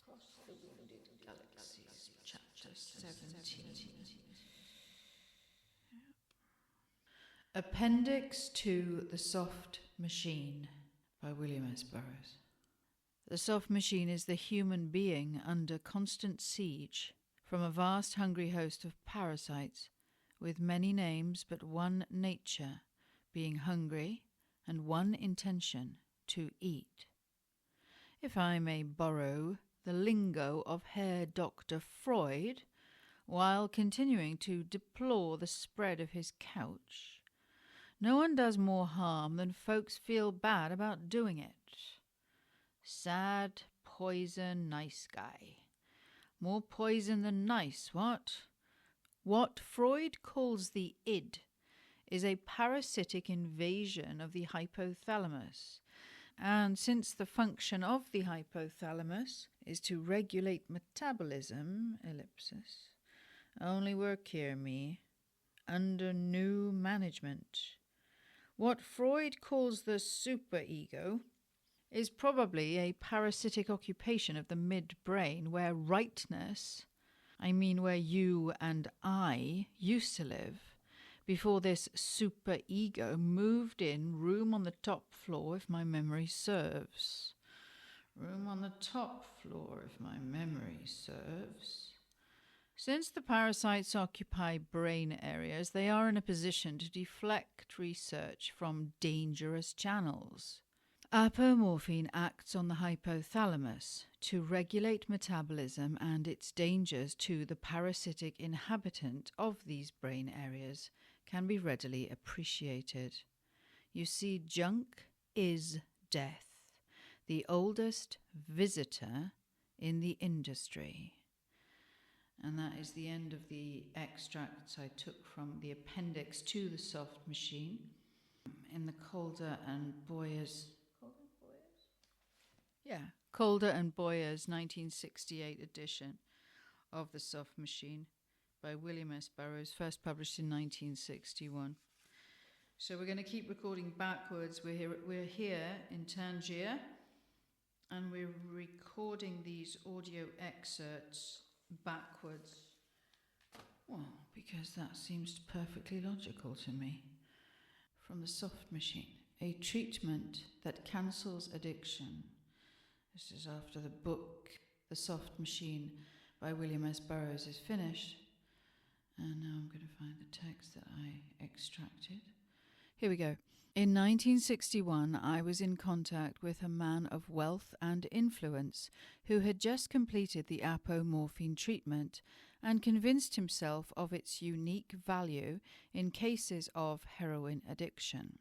Across the wounded galaxies, chapter 17. Appendix to The Soft Machine by William S. Burroughs. The soft machine is the human being under constant siege from a vast hungry host of parasites with many names but one nature, being hungry, and one intention, to eat. If I may borrow the lingo of Herr Dr. Freud, while continuing to deplore the spread of his couch, no one does more harm than folks feel bad about doing it. Sad, poison, nice guy. More poison than nice, what? What Freud calls the id is a parasitic invasion of the hypothalamus. And since the function of the hypothalamus is to regulate metabolism, only work here, me, under new management. What Freud calls the superego is probably a parasitic occupation of the midbrain where rightness, where you and I used to live, before this superego moved in, room on the top floor if my memory serves. Room on the top floor if my memory serves. Since the parasites occupy brain areas, they are in a position to deflect research from dangerous channels. Apomorphine acts on the hypothalamus to regulate metabolism, and its dangers to the parasitic inhabitant of these brain areas can be readily appreciated. You see, junk is death. the oldest visitor in the industry. And that is the end of the extracts I took from the appendix to the Soft Machine in the Calder and Boyars. Calder and Boyars 1968 edition of the Soft Machine by William S. Burroughs, first published in 1961. So we're going to keep recording backwards. We're here in Tangiers, and we're recording these audio excerpts backwards. Well, because that seems perfectly logical to me. From the Soft Machine, a treatment that cancels addiction. This is after the book, The Soft Machine by William S. Burroughs, is finished. And now I'm going to find the text that I extracted. Here we go. In 1961, I was in contact with a man of wealth and influence who had just completed the apomorphine treatment and convinced himself of its unique value in cases of heroin addiction.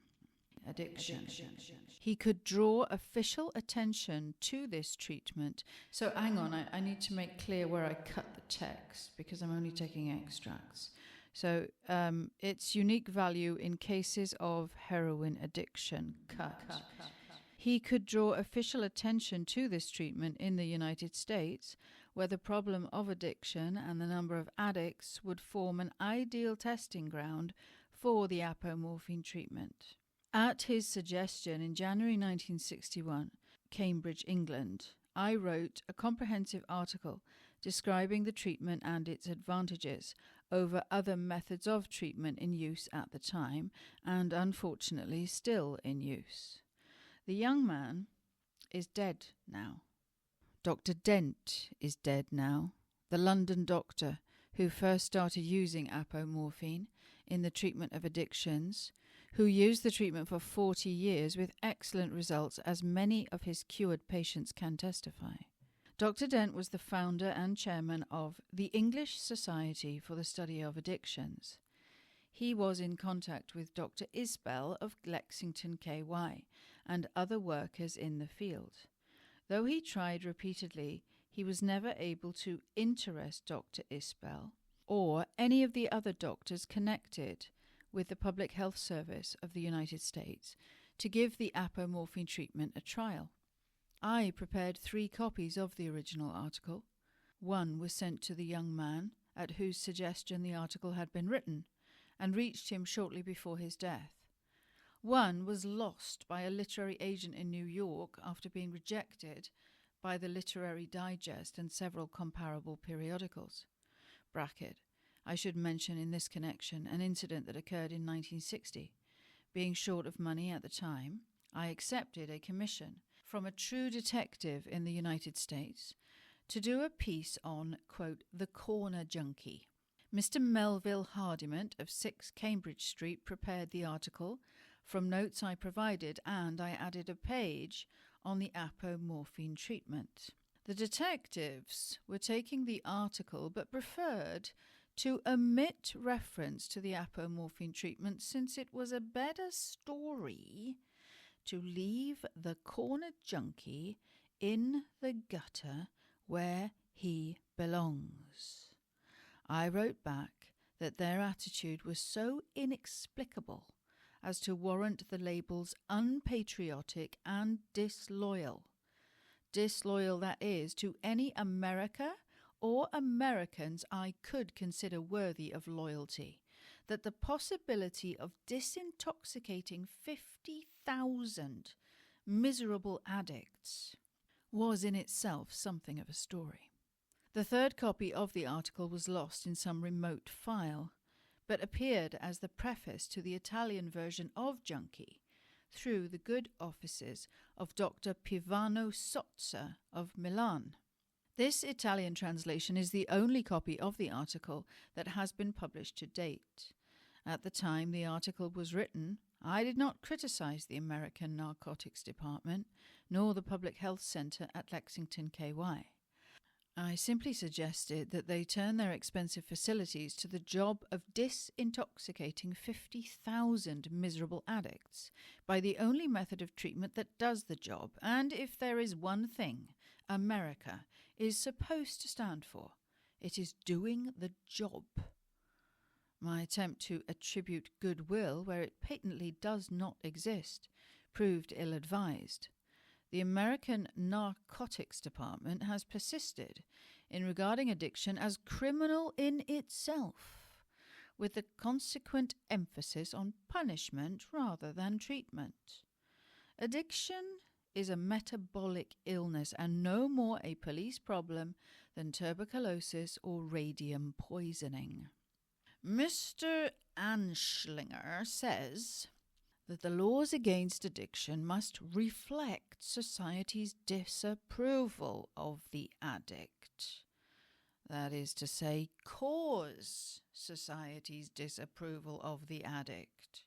He could draw official attention to this treatment. So hang on, I need to make clear where I cut the text because I'm only taking extracts. So its unique value in cases of heroin addiction, cut. He could draw official attention to this treatment in the United States, where the problem of addiction and the number of addicts would form an ideal testing ground for the apomorphine treatment. At his suggestion, in January 1961, Cambridge, England, I wrote a comprehensive article describing the treatment and its advantages over other methods of treatment in use at the time and unfortunately still in use. The young man is dead now. Dr. Dent is dead now, the London doctor who first started using apomorphine in the treatment of addictions, who used the treatment for 40 years with excellent results, as many of his cured patients can testify. Dr. Dent was the founder and chairman of the English Society for the Study of Addictions. He was in contact with Dr. Isbell of Lexington, KY, and other workers in the field. Though he tried repeatedly, he was never able to interest Dr. Isbell or any of the other doctors connected with the Public Health Service of the United States to give the apomorphine treatment a trial. I prepared 3 copies of the original article. One was sent to the young man at whose suggestion the article had been written and reached him shortly before his death. One was lost by a literary agent in New York after being rejected by the Literary Digest and several comparable periodicals. Bracket. I should mention in this connection an incident that occurred in 1960. Being short of money at the time, I accepted a commission from a true detective in the United States to do a piece on, quote, the corner junkie. Mr. Melville Hardiment of 6 Cambridge Street prepared the article from notes I provided, and I added a page on the apomorphine treatment. The detectives were taking the article but preferred to omit reference to the apomorphine treatment since it was a better story to leave the corner junkie in the gutter where he belongs. I wrote back that their attitude was so inexplicable as to warrant the labels unpatriotic and disloyal. Disloyal, that is, to any America or Americans I could consider worthy of loyalty, that the possibility of disintoxicating 50,000 miserable addicts was in itself something of a story. The 3rd copy of the article was lost in some remote file, but appeared as the preface to the Italian version of Junkie through the good offices of Dr. Pivano Sozza of Milan. This Italian translation is the only copy of the article that has been published to date. At the time the article was written, I did not criticize the American Narcotics Department nor the Public Health Center at Lexington, KY. I simply suggested that they turn their expensive facilities to the job of disintoxicating 50,000 miserable addicts by the only method of treatment that does the job, and if there is one thing America is supposed to stand for, it is doing the job. My attempt to attribute goodwill where it patently does not exist proved ill-advised. The American Narcotics Department has persisted in regarding addiction as criminal in itself, with the consequent emphasis on punishment rather than treatment. Addiction is a metabolic illness and no more a police problem than tuberculosis or radium poisoning. Mr. Anschlinger says that the laws against addiction must reflect society's disapproval of the addict. That is to say, cause society's disapproval of the addict.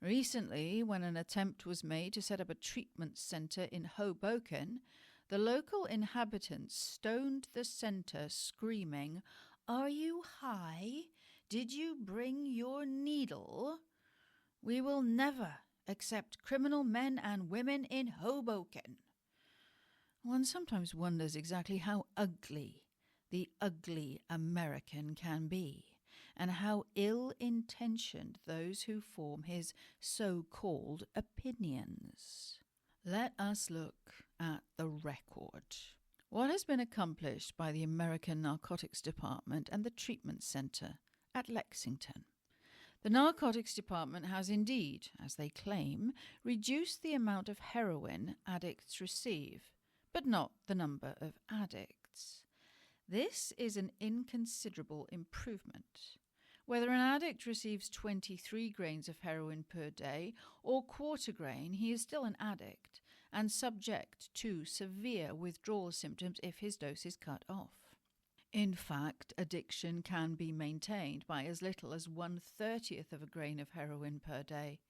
Recently, when an attempt was made to set up a treatment centre in Hoboken, the local inhabitants stoned the centre, screaming, "Are you high? Did you bring your needle? We will never accept criminal men and women in Hoboken." One sometimes wonders exactly how ugly the ugly American can be, and how ill-intentioned those who form his so-called opinions. Let us look at the record. What has been accomplished by the American Narcotics Department and the Treatment Centre at Lexington? The Narcotics Department has indeed, as they claim, reduced the amount of heroin addicts receive, but not the number of addicts. This is an inconsiderable improvement. Whether an addict receives 23 grains of heroin per day or quarter grain, he is still an addict and subject to severe withdrawal symptoms if his dose is cut off. In fact, addiction can be maintained by as little as 1/30th of a grain of heroin per day.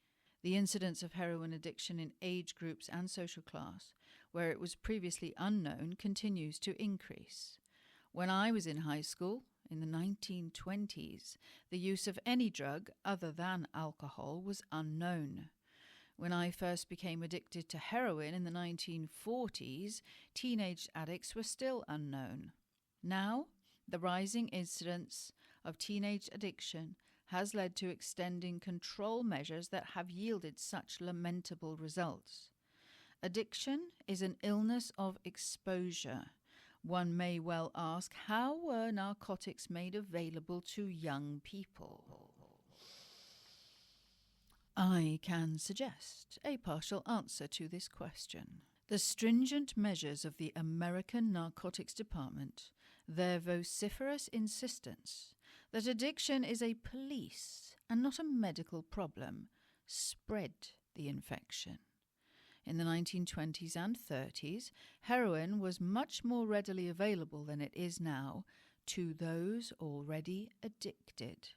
The incidence of heroin addiction in age groups and social class, where it was previously unknown, continues to increase. When I was in high school, in the 1920s, the use of any drug other than alcohol was unknown. When I first became addicted to heroin in the 1940s, teenage addicts were still unknown. Now, the rising incidence of teenage addiction has led to extending control measures that have yielded such lamentable results. Addiction is an illness of exposure. One may well ask, how were narcotics made available to young people? I can suggest a partial answer to this question. The stringent measures of the American Narcotics Department, their vociferous insistence that addiction is a police and not a medical problem, spread the infection. In the 1920s and 30s, heroin was much more readily available than it is now to those already addicted.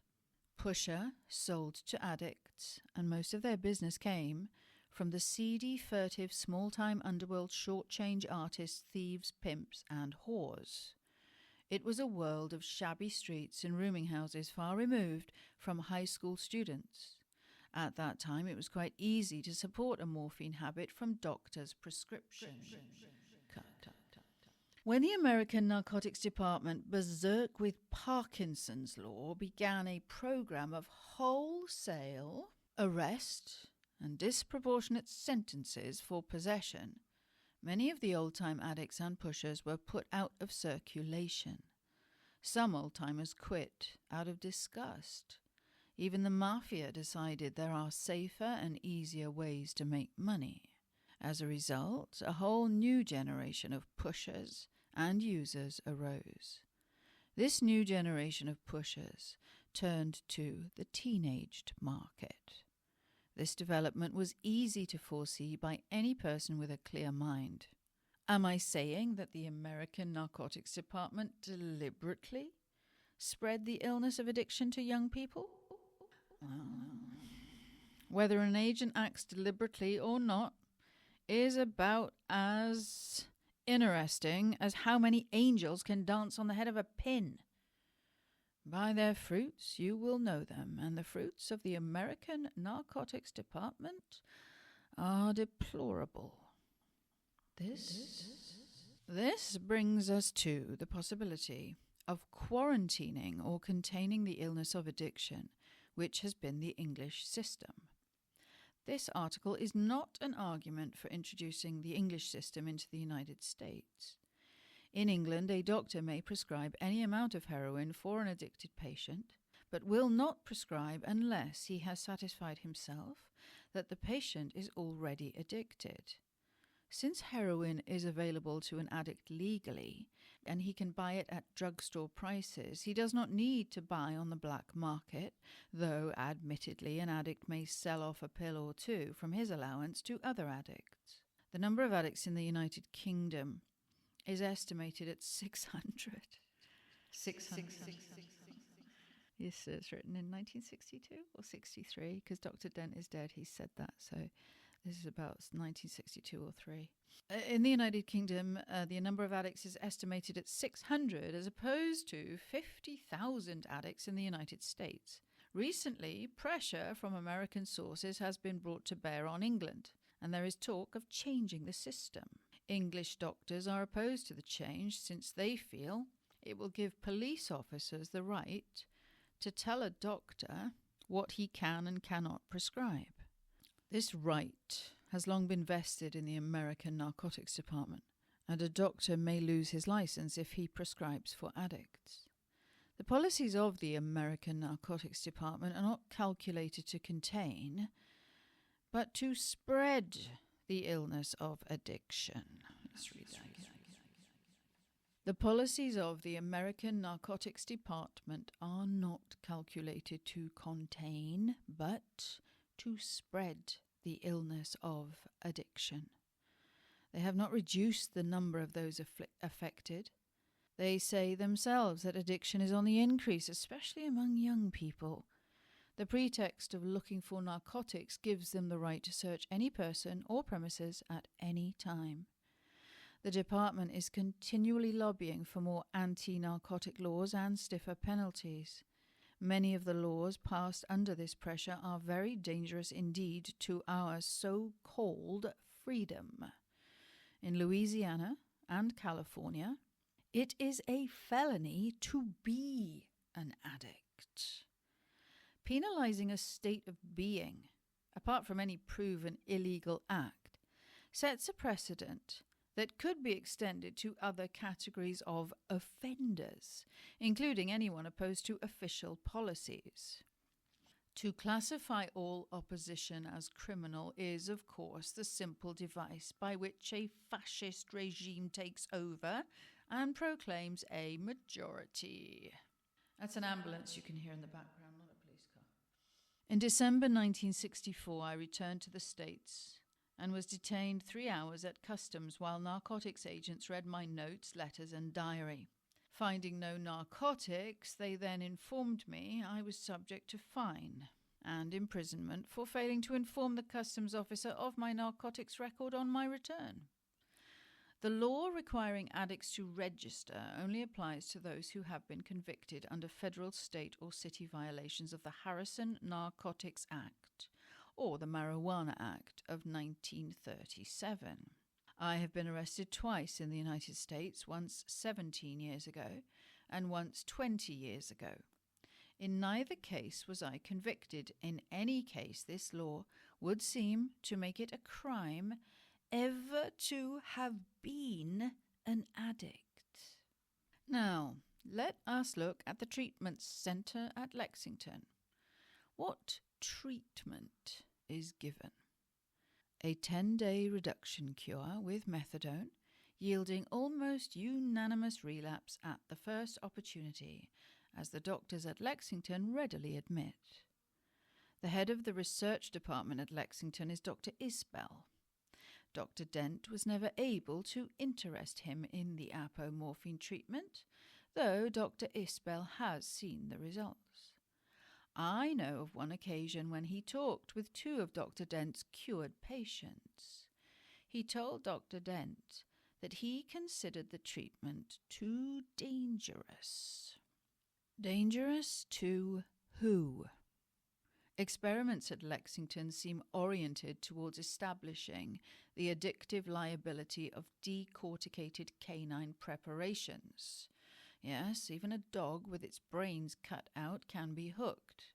Pusher sold to addicts, and most of their business came from the seedy, furtive, small-time underworld short-change artists, thieves, pimps, and whores. It was a world of shabby streets and rooming houses far removed from high school students. At that time, it was quite easy to support a morphine habit from doctors' prescription. When the American Narcotics Department, berserk with Parkinson's law, began a program of wholesale arrest and disproportionate sentences for possession, many of the old-time addicts and pushers were put out of circulation. Some old-timers quit out of disgust. Even the mafia decided there are safer and easier ways to make money. As a result, a whole new generation of pushers and users arose. This new generation of pushers turned to the teenaged market. This development was easy to foresee by any person with a clear mind. Am I saying that the American Narcotics Department deliberately spread the illness of addiction to young people? Whether an agent acts deliberately or not is about as interesting as how many angels can dance on the head of a pin. By their fruits you will know them, and the fruits of the American Narcotics Department are deplorable. This brings us to the possibility of quarantining or containing the illness of addiction, which has been the English system. This article is not an argument for introducing the English system into the United States. In England, a doctor may prescribe any amount of heroin for an addicted patient, but will not prescribe unless he has satisfied himself that the patient is already addicted. Since heroin is available to an addict legally, and he can buy it at drugstore prices, he does not need to buy on the black market, though admittedly an addict may sell off a pill or two from his allowance to other addicts. The number of addicts in the United Kingdom is estimated at 600. 600. Yes, it's written in 1962 or 63, because Dr. Dent is dead, he said that, so this is about 1962 or 3. In the United Kingdom, the number of addicts is estimated at 600, as opposed to 50,000 addicts in the United States. Recently, pressure from American sources has been brought to bear on England, and there is talk of changing the system. English doctors are opposed to the change since they feel it will give police officers the right to tell a doctor what he can and cannot prescribe. This right has long been vested in the American Narcotics Department, and a doctor may lose his license if he prescribes for addicts. The policies of the American Narcotics Department are not calculated to contain, but to spread the illness of addiction. Let's read that again. The policies of the American Narcotics Department are not calculated to contain, but to spread the illness of addiction. They have not reduced the number of those affected. They say themselves that addiction is on the increase, especially among young people. The pretext of looking for narcotics gives them the right to search any person or premises at any time. The department is continually lobbying for more anti-narcotic laws and stiffer penalties. Many of the laws passed under this pressure are very dangerous indeed to our so-called freedom. In Louisiana and California, it is a felony to be an addict. Penalizing a state of being, apart from any proven illegal act, sets a precedent that could be extended to other categories of offenders, including anyone opposed to official policies. To classify all opposition as criminal is, of course, the simple device by which a fascist regime takes over and proclaims a majority. That's an ambulance you can hear in the background, not a police car. In December 1964, I returned to the States and was detained 3 hours at customs while narcotics agents read my notes, letters, and diary. Finding no narcotics, they then informed me I was subject to fine and imprisonment for failing to inform the customs officer of my narcotics record on my return. The law requiring addicts to register only applies to those who have been convicted under federal, state, or city violations of the Harrison Narcotics Act, or the Marijuana Act of 1937. I have been arrested twice in the United States, once 17 years ago and once 20 years ago. In neither case was I convicted. In any case, this law would seem to make it a crime ever to have been an addict. Now, let us look at the treatment centre at Lexington. What treatment is given? A 10-day reduction cure with methadone, yielding almost unanimous relapse at the first opportunity, as the doctors at Lexington readily admit. The head of the research department at Lexington is Dr. Isbell. Dr. Dent was never able to interest him in the apomorphine treatment, though Dr. Isbell has seen the results. I know of one occasion when he talked with 2 of Dr. Dent's cured patients. He told Dr. Dent that he considered the treatment too dangerous. Dangerous to who? Experiments at Lexington seem oriented towards establishing the addictive liability of decorticated canine preparations. Yes, even a dog with its brains cut out can be hooked.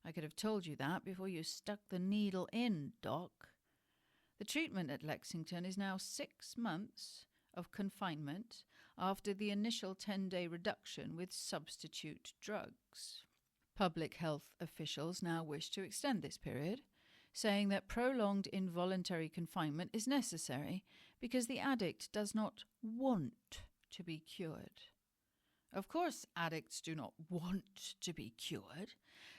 I could have told you that before you stuck the needle in, Doc. The treatment at Lexington is now 6 months of confinement after the initial 10-day reduction with substitute drugs. Public health officials now wish to extend this period, saying that prolonged involuntary confinement is necessary because the addict does not want to be cured. Of course, addicts do not want to be cured,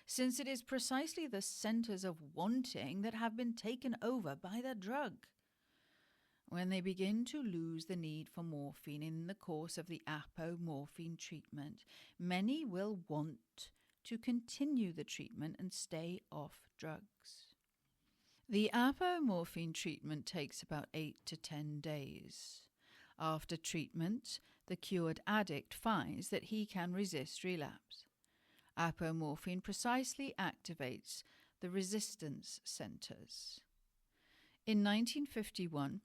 since it is precisely the centers of wanting that have been taken over by the drug. When they begin to lose the need for morphine in the course of the apomorphine treatment, many will want to continue the treatment and stay off drugs. The apomorphine treatment takes about 8 to 10 days. After treatment, the cured addict finds that he can resist relapse. Apomorphine precisely activates the resistance centers. In 1951,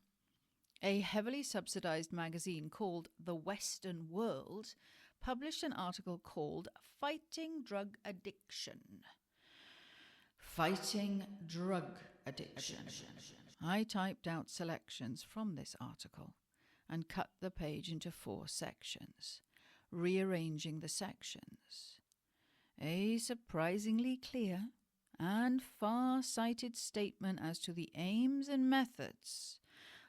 a heavily subsidized magazine called The Western World published an article called Fighting Drug Addiction. Fighting Drug Addiction. I typed out selections from this article and cut the page into 4 sections, rearranging the sections. A surprisingly clear and far-sighted statement as to the aims and methods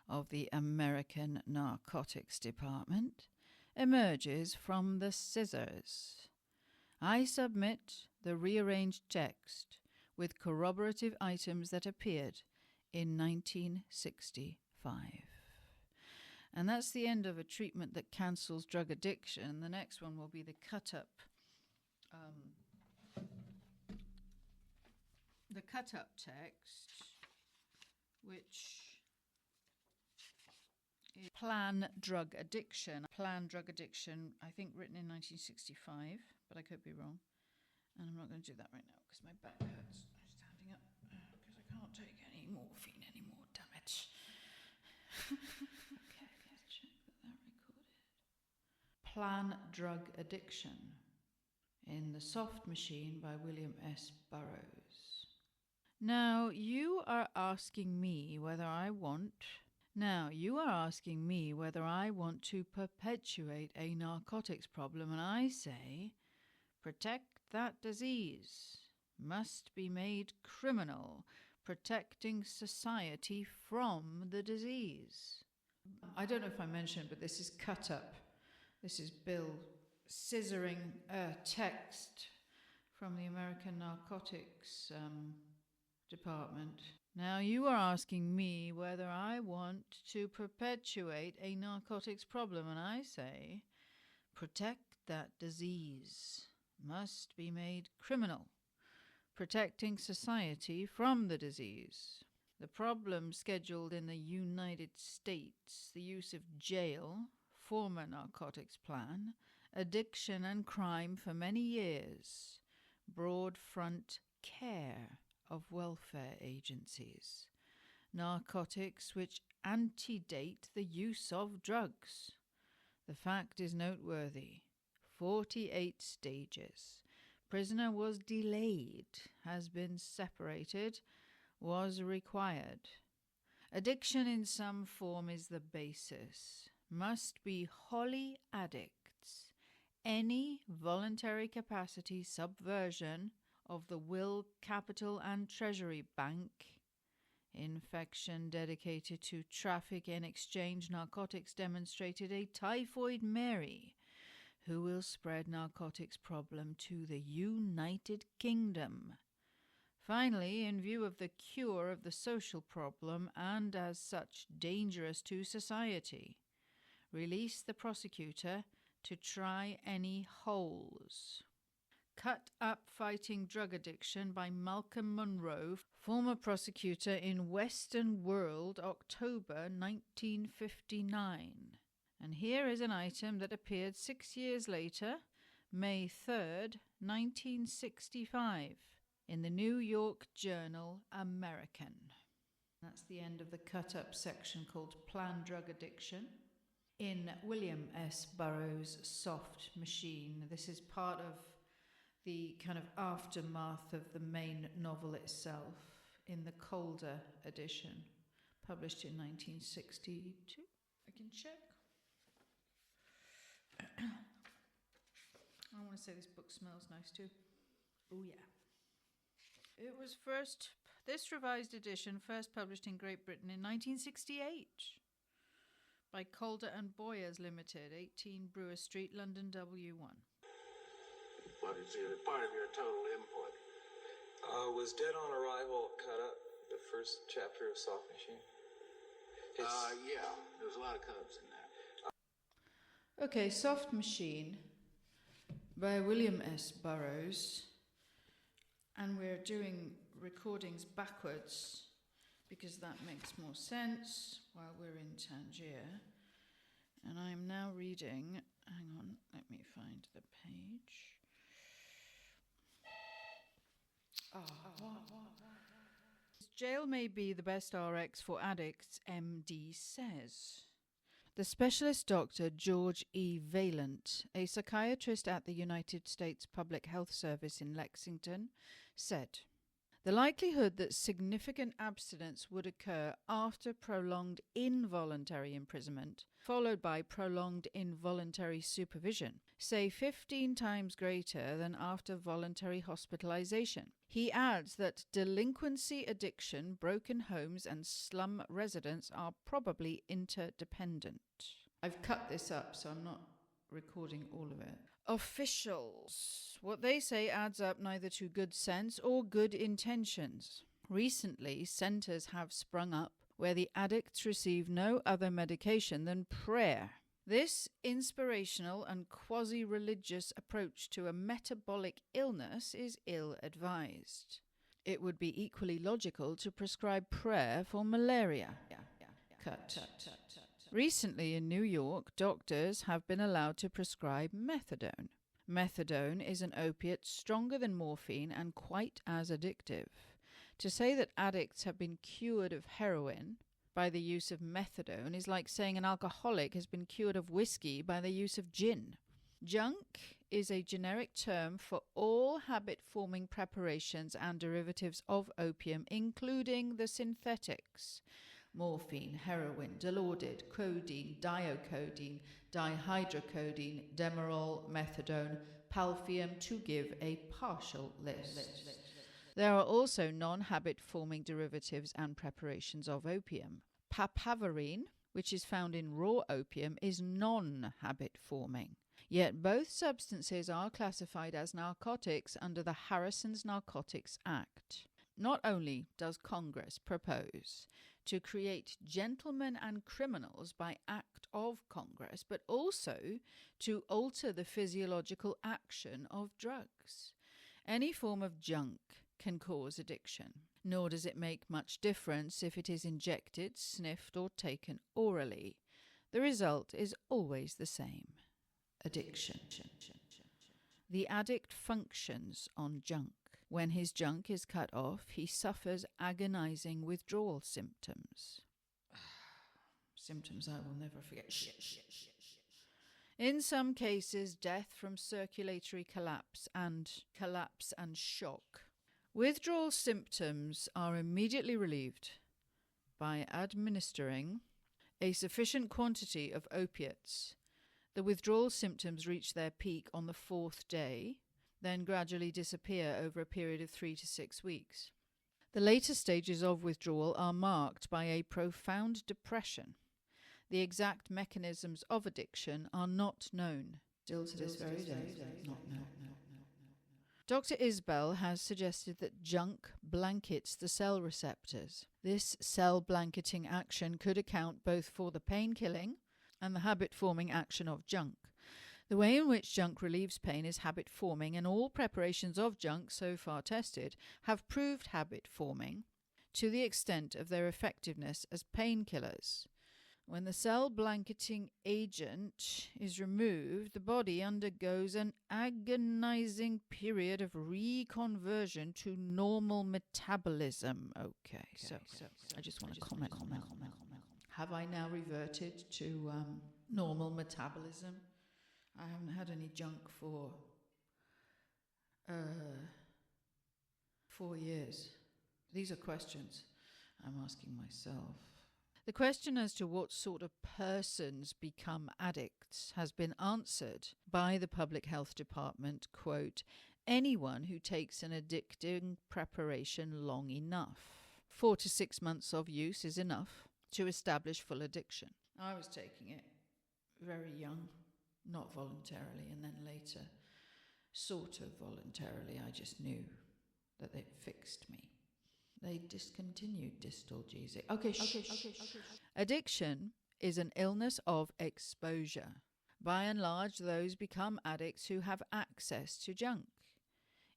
of the American Narcotics Department emerges from the scissors. I submit the rearranged text with corroborative items that appeared in 1965. And that's the end of a treatment that cancels drug addiction. The next one will be the cut-up text, which is Plan Drug Addiction. Plan Drug Addiction, I think written in 1965, but I could be wrong. And I'm not going to do that right now because my back hurts. I'm standing up because I can't take any morphine anymore, damn it. Okay, let's check that recorded. Plan Drug Addiction in The Soft Machine by William S. Burroughs. Now, you are asking me whether I want to perpetuate a narcotics problem, and I say, protect that disease must be made criminal, protecting society from the disease. I don't know if I mentioned, but this is cut up. This is Bill scissoring a text from the American Narcotics Department. Now, you are asking me whether I want to perpetuate a narcotics problem, and I say, protect that disease must be made criminal, protecting society from the disease. The problem scheduled in the United States, the use of jail, former narcotics plan, addiction and crime for many years, broad front care of welfare agencies, narcotics which antedate the use of drugs. The fact is noteworthy. 48 stages. Prisoner was delayed, has been separated, was required. Addiction in some form is the basis. Must be wholly addicts. Any voluntary capacity subversion of the will, capital, and treasury bank. Infection dedicated to traffic and exchange narcotics demonstrated a typhoid Mary who will spread narcotics problem to the United Kingdom. Finally, in view of the cure of the social problem and as such dangerous to society, release the prosecutor to try any holes. Cut Up Fighting Drug Addiction by Malcolm Monroe, former prosecutor in Western World, October 1959. And here is an item that appeared 6 years later, May 3rd, 1965, in the New York Journal American. That's the end of the cut-up section called Planned Drug Addiction. In William S. Burroughs' Soft Machine, this is part of the kind of aftermath of the main novel itself in the Calder edition, published in 1962. I can check. I want to say this book smells nice too. Oh yeah. This revised edition first published in Great Britain in 1968 by Calder and Boyars Limited, 18 Brewer Street, London W1. What is part of your total input? Was Dead on Arrival cut up, the first chapter of Soft Machine? Yeah, there's a lot of cut-ups in there. Okay, Soft Machine by William S. Burroughs. And we're doing recordings backwards because that makes more sense while we're in Tangiers. And I'm now reading, hang on, let me find the page. Jail may be the best RX for addicts, MD says. The specialist doctor George E. Valent, a psychiatrist at the United States Public Health Service in Lexington, said, "The likelihood that significant abstinence would occur after prolonged involuntary imprisonment, followed by prolonged involuntary supervision, say 15 times greater than after voluntary hospitalization." He adds that delinquency, addiction, broken homes and slum residents are probably interdependent. I've cut this up, so I'm not recording all of it. Officials. What they say adds up neither to good sense or good intentions. Recently, centres have sprung up where the addicts receive no other medication than prayer. This inspirational and quasi-religious approach to a metabolic illness is ill-advised. It would be equally logical to prescribe prayer for malaria. Cut. Recently in New York, doctors have been allowed to prescribe methadone. Methadone is an opiate stronger than morphine and quite as addictive. To say that addicts have been cured of heroin by the use of methadone is like saying an alcoholic has been cured of whiskey by the use of gin. Junk is a generic term for all habit-forming preparations and derivatives of opium, including the synthetics: morphine, heroin, dilaudid, codeine, diocodine, dihydrocodeine, Demerol, methadone, palfium, to give a partial list. There are also non-habit-forming derivatives and preparations of opium. Papaverine, which is found in raw opium, is non-habit-forming. Yet both substances are classified as narcotics under the Harrison's Narcotics Act. Not only does Congress propose to create gentlemen and criminals by act of Congress, but also to alter the physiological action of drugs. Any form of junk can cause addiction, nor does it make much difference if it is injected, sniffed, or taken orally. The result is always the same: addiction. The addict functions on junk. When his junk is cut off, he suffers agonizing withdrawal symptoms. Symptoms I will never forget. In some cases, death from circulatory collapse and shock. Withdrawal symptoms are immediately relieved by administering a sufficient quantity of opiates. The withdrawal symptoms reach their peak on the 4th day, then gradually disappear over a period of 3 to 6 weeks. The later stages of withdrawal are marked by a profound depression. The exact mechanisms of addiction are not known. Still to this very day, not known. Dr. Isbell has suggested that junk blankets the cell receptors. This cell blanketing action could account both for the pain-killing and the habit-forming action of junk. The way in which junk relieves pain is habit-forming, and all preparations of junk so far tested have proved habit-forming to the extent of their effectiveness as painkillers. When the cell blanketing agent is removed, the body undergoes an agonizing period of reconversion to normal metabolism. Okay, so I just want to comment. Have I now reverted to normal metabolism? I haven't had any junk for 4 years. These are questions I'm asking myself. The question as to what sort of persons become addicts has been answered by the Public Health Department, quote, anyone who takes an addicting preparation long enough. 4 to 6 months of use is enough to establish full addiction. I was taking it very young, not voluntarily, and then later, sort of voluntarily. I just knew that it fixed me. They discontinued Distalgesic. Okay. Addiction is an illness of exposure. By and large, those become addicts who have access to junk.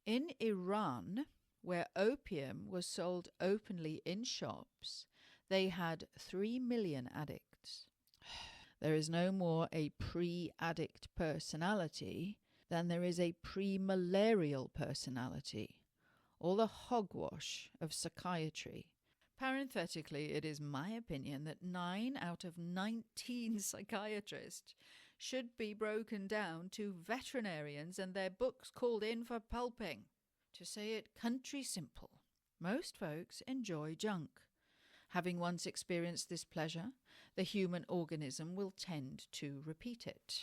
In Iran, where opium was sold openly in shops, they had 3 million addicts. There is no more a pre-addict personality than there is a pre-malarial personality, or the hogwash of psychiatry. Parenthetically, it is my opinion that 9 out of 19 psychiatrists should be broken down to veterinarians and their books called in for pulping. To say it country simple, most folks enjoy junk. Having once experienced this pleasure, the human organism will tend to repeat it.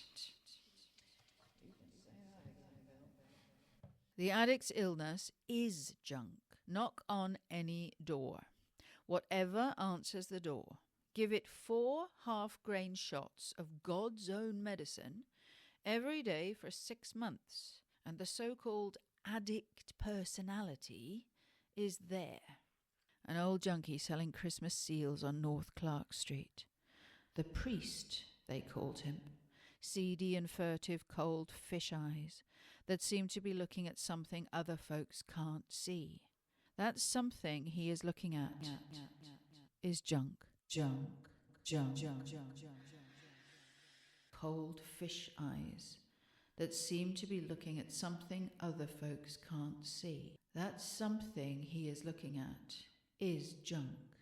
The addict's illness is junk. Knock on any door. Whatever answers the door. Give it 4 half-grain shots of God's own medicine every day for 6 months, and the so-called addict personality is there. An old junkie selling Christmas seals on North Clark Street. The priest, they called him. Seedy and furtive, cold fish eyes that seem to be looking at something other folks can't see. That something he is looking at is junk. Cold fish eyes that seem to be looking at something other folks can't see. That something he is looking at is junk.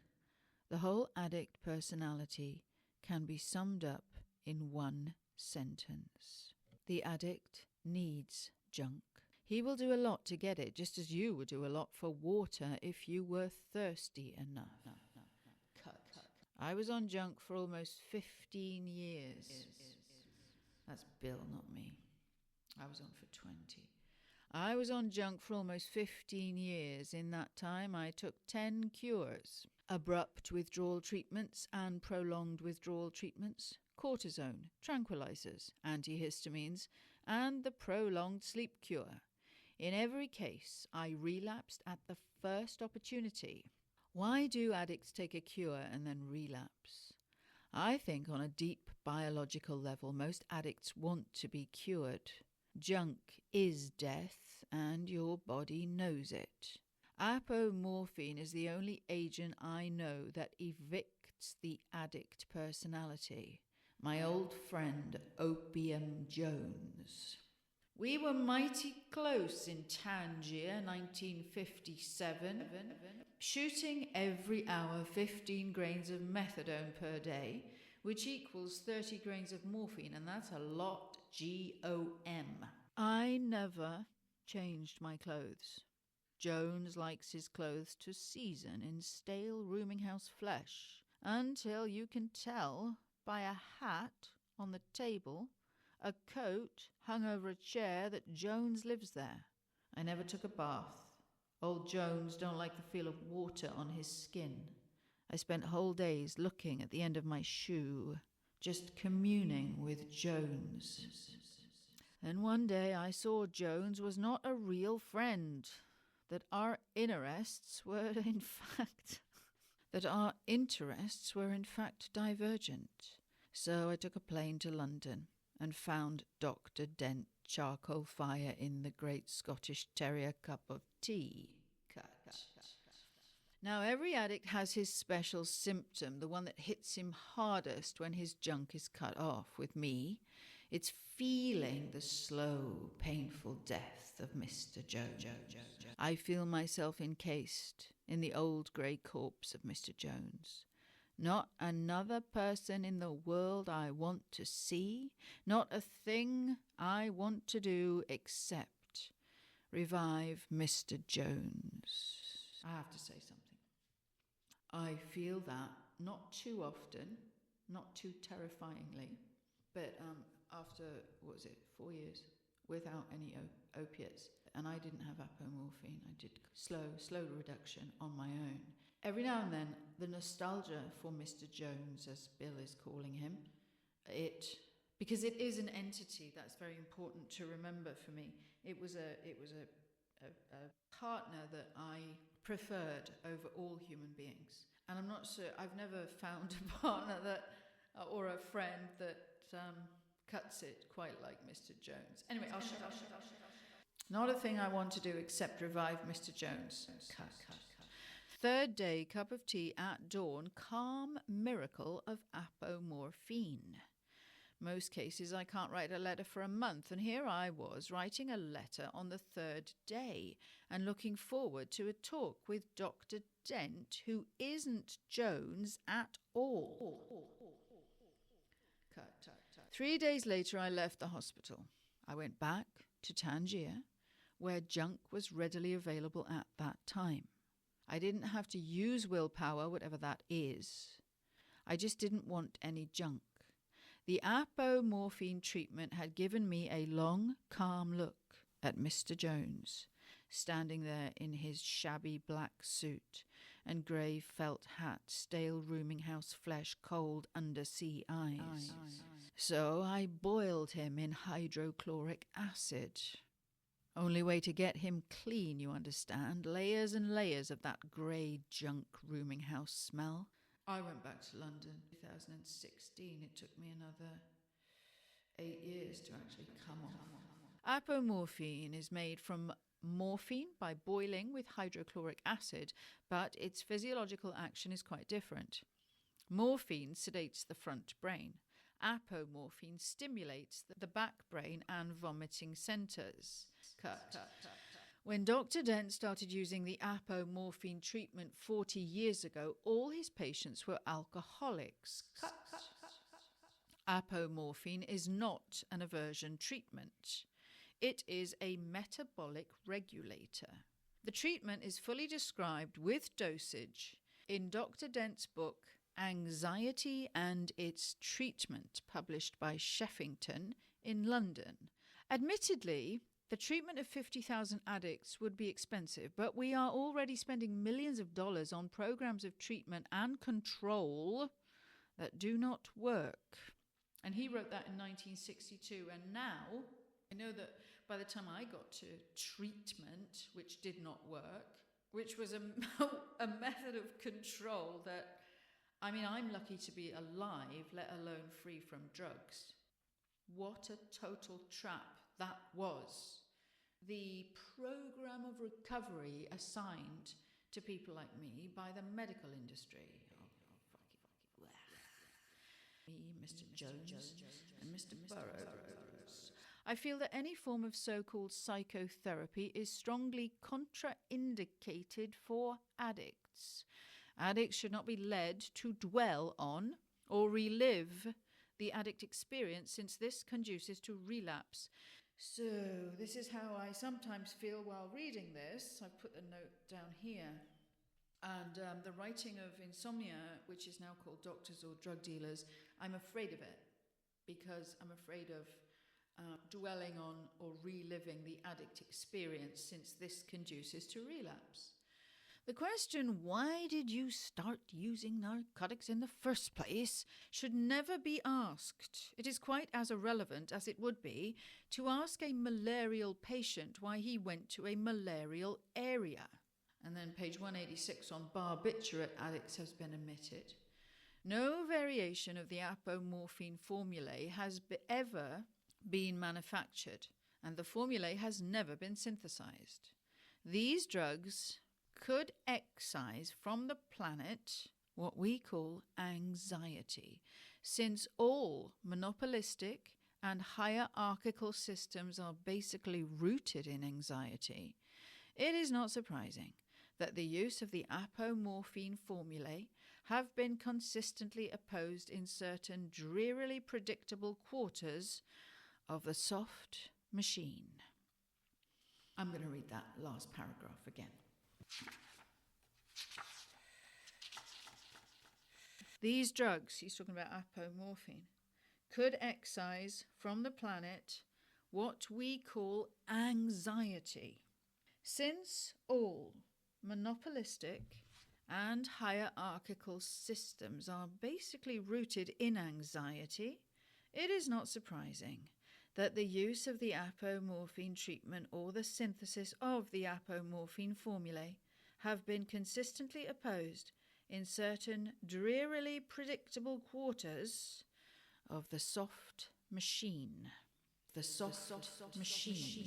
The whole addict personality can be summed up in one sentence. The addict needs junk. He will do a lot to get it, just as you would do a lot for water if you were thirsty enough. Cut. I was on junk for almost 15 years. That's Bill, not me. I was on for 20. I was on junk for almost 15 years. In that time, I took 10 cures. Abrupt withdrawal treatments and prolonged withdrawal treatments, cortisone, tranquilizers, antihistamines, and the prolonged sleep cure. In every case, I relapsed at the first opportunity. Why do addicts take a cure and then relapse? I think on a deep biological level, most addicts want to be cured. Junk is death, and your body knows it. Apomorphine is the only agent I know that evicts the addict personality. My old friend Opium Jones. We were mighty close in Tangiers, 1957, shooting every hour 15 grains of methadone per day, which equals 30 grains of morphine, and that's a lot, G-O-M. I never changed my clothes. Jones likes his clothes to season in stale rooming house flesh, until you can tell by a hat on the table, a coat hung over a chair, that Jones lives there. I never took a bath. Old Jones don't like the feel of water on his skin. I spent whole days looking at the end of my shoe, just communing with Jones. And one day I saw Jones was not a real friend, that our interests were in fact divergent. So I took a plane to London and found Dr. Dent charcoal fire in the great Scottish terrier cup of tea. Cut. Now, every addict has his special symptom, the one that hits him hardest when his junk is cut off. With me, it's feeling the slow, painful death of Mr. Jones. I feel myself encased in the old grey corpse of Mr. Jones. Not another person in the world I want to see, not a thing I want to do except revive Mr. Jones. I have to say something. I feel that not too often, not too terrifyingly, but after, 4 years without any opiates, and I didn't have apomorphine. I did slow reduction on my own. Every now and then, the nostalgia for Mr. Jones, as Bill is calling him, because it is an entity that's very important to remember for me. It was a partner that I preferred over all human beings, and I'm not sure. I've never found a partner or a friend that cuts it quite like Mr. Jones. Anyway, I'll shut up. Not a thing I want to do except revive Mr. Jones. Cut. Third day, cup of tea at dawn, calm miracle of apomorphine. Most cases I can't write a letter for a month, and here I was writing a letter on the third day and looking forward to a talk with Dr. Dent, who isn't Jones at all. Cut. 3 days later I left the hospital. I went back to Tangiers, where junk was readily available at that time. I didn't have to use willpower, whatever that is. I just didn't want any junk. The apomorphine treatment had given me a long, calm look at Mr. Jones, standing there in his shabby black suit and grey felt hat, stale rooming house flesh, cold undersea eyes. So I boiled him in hydrochloric acid. Only way to get him clean, you understand. Layers and layers of that grey junk rooming house smell. I went back to London in 2016. It took me another 8 years to actually come off. Apomorphine is made from morphine by boiling with hydrochloric acid, but its physiological action is quite different. Morphine sedates the front brain. Apomorphine stimulates the back brain and vomiting centres. Cut. When Dr. Dent started using the apomorphine treatment 40 years ago, all his patients were alcoholics. Cut. Apomorphine is not an aversion treatment. It is a metabolic regulator. The treatment is fully described with dosage in Dr. Dent's book, Anxiety and Its Treatment, published by Sheffington in London. Admittedly, the treatment of 50,000 addicts would be expensive, but we are already spending millions of dollars on programs of treatment and control that do not work. And he wrote that in 1962, and now I know that by the time I got to treatment, which did not work, which was a method of control that, I'm lucky to be alive, let alone free from drugs. What a total trap that was. The program of recovery assigned to people like me by the medical industry. Me, Mr. Jones, and Mr. Burroughs. I feel that any form of so-called psychotherapy is strongly contraindicated for addicts. Addicts should not be led to dwell on or relive the addict experience, since this conduces to relapse. So this is how I sometimes feel while reading this. I've put the note down here. And the writing of insomnia, which is now called Doctors or Drug Dealers, I'm afraid of it, because I'm afraid of dwelling on or reliving the addict experience, since this conduces to relapse. The question, why did you start using narcotics in the first place, should never be asked. It is quite as irrelevant as it would be to ask a malarial patient why he went to a malarial area. And then page 186 on barbiturate addicts has been omitted. No variation of the apomorphine formulae has ever been manufactured, and the formulae has never been synthesized. These drugs could excise from the planet what we call anxiety, since all monopolistic and hierarchical systems are basically rooted in anxiety. It is not surprising that the use of the apomorphine formulae have been consistently opposed in certain drearily predictable quarters of the soft machine. I'm going to read that last paragraph again. These drugs, he's talking about apomorphine, could excise from the planet what we call anxiety, since all monopolistic and hierarchical systems are basically rooted in anxiety. It is not surprising that the use of the apomorphine treatment or the synthesis of the apomorphine formulae have been consistently opposed in certain drearily predictable quarters of the soft machine. The soft machine.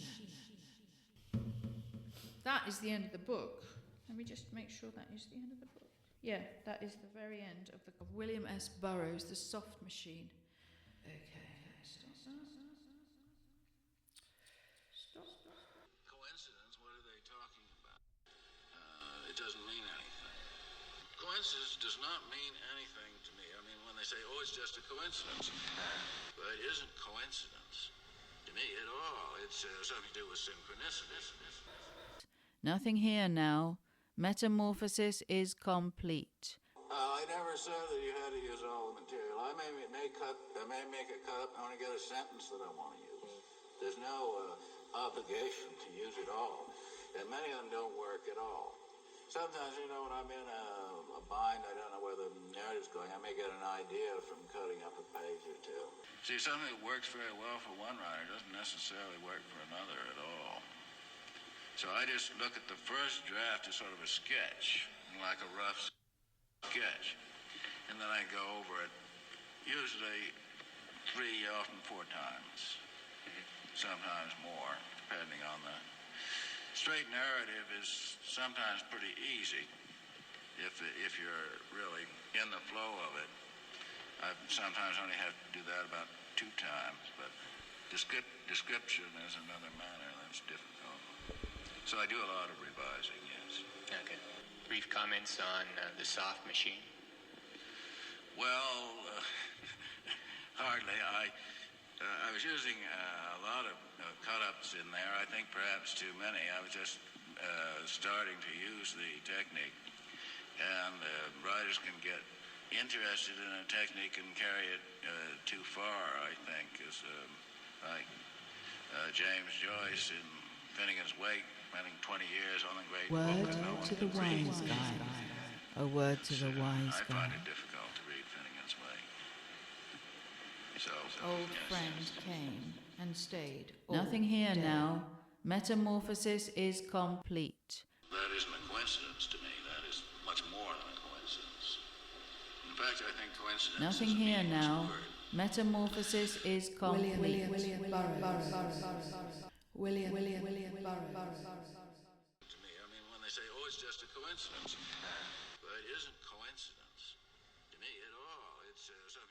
That is the end of the book. Let me just make sure that is the end of the book. Yeah, that is the very end of William S. Burroughs, The Soft Machine. Okay, stop. Coincidence? What are they talking about? It doesn't mean anything. Coincidence does not mean anything to me. I mean, when they say, oh, it's just a coincidence. But it isn't coincidence to me at all. It's something to do with synchronicity. Nothing here now. Metamorphosis is complete. I never said that you had to use all the material. I may make a cut up and only get a sentence that I want to use. There's no obligation to use it all. And many of them don't work at all. Sometimes, when I'm in a bind, I don't know where the narrative's going. I may get an idea from cutting up a page or two. See, something that works very well for one writer doesn't necessarily work for another at all. So I just look at the first draft as sort of a sketch, like a rough sketch. And then I go over it, usually 3, often 4 times. Sometimes more, depending on the... Straight narrative is sometimes pretty easy if you're really in the flow of it. I sometimes only have to do that about 2 times, but description is another matter that's difficult. So I do a lot of revising, yes. Okay. Brief comments on the soft machine. Well, hardly. I was using a lot of cut-ups in there. I think perhaps too many. I was just starting to use the technique. And writers can get interested in a technique and carry it too far, I think, as like James Joyce in Finnegan's Wake, spending 20 years on the great book. Word to the wise guy. A word to the wise I guy. find it difficult to read Finnegan's Wake. Old friend came and stayed. Nothing here now. Metamorphosis is complete. That isn't a coincidence to me. That is much more than a coincidence. In fact, I think coincidence Nothing is a here meaningless now. word. Metamorphosis is complete. William Burroughs. William Burroughs. To me, I mean, when they say, oh, it's just a coincidence, but it isn't coincidence to me at all. It's something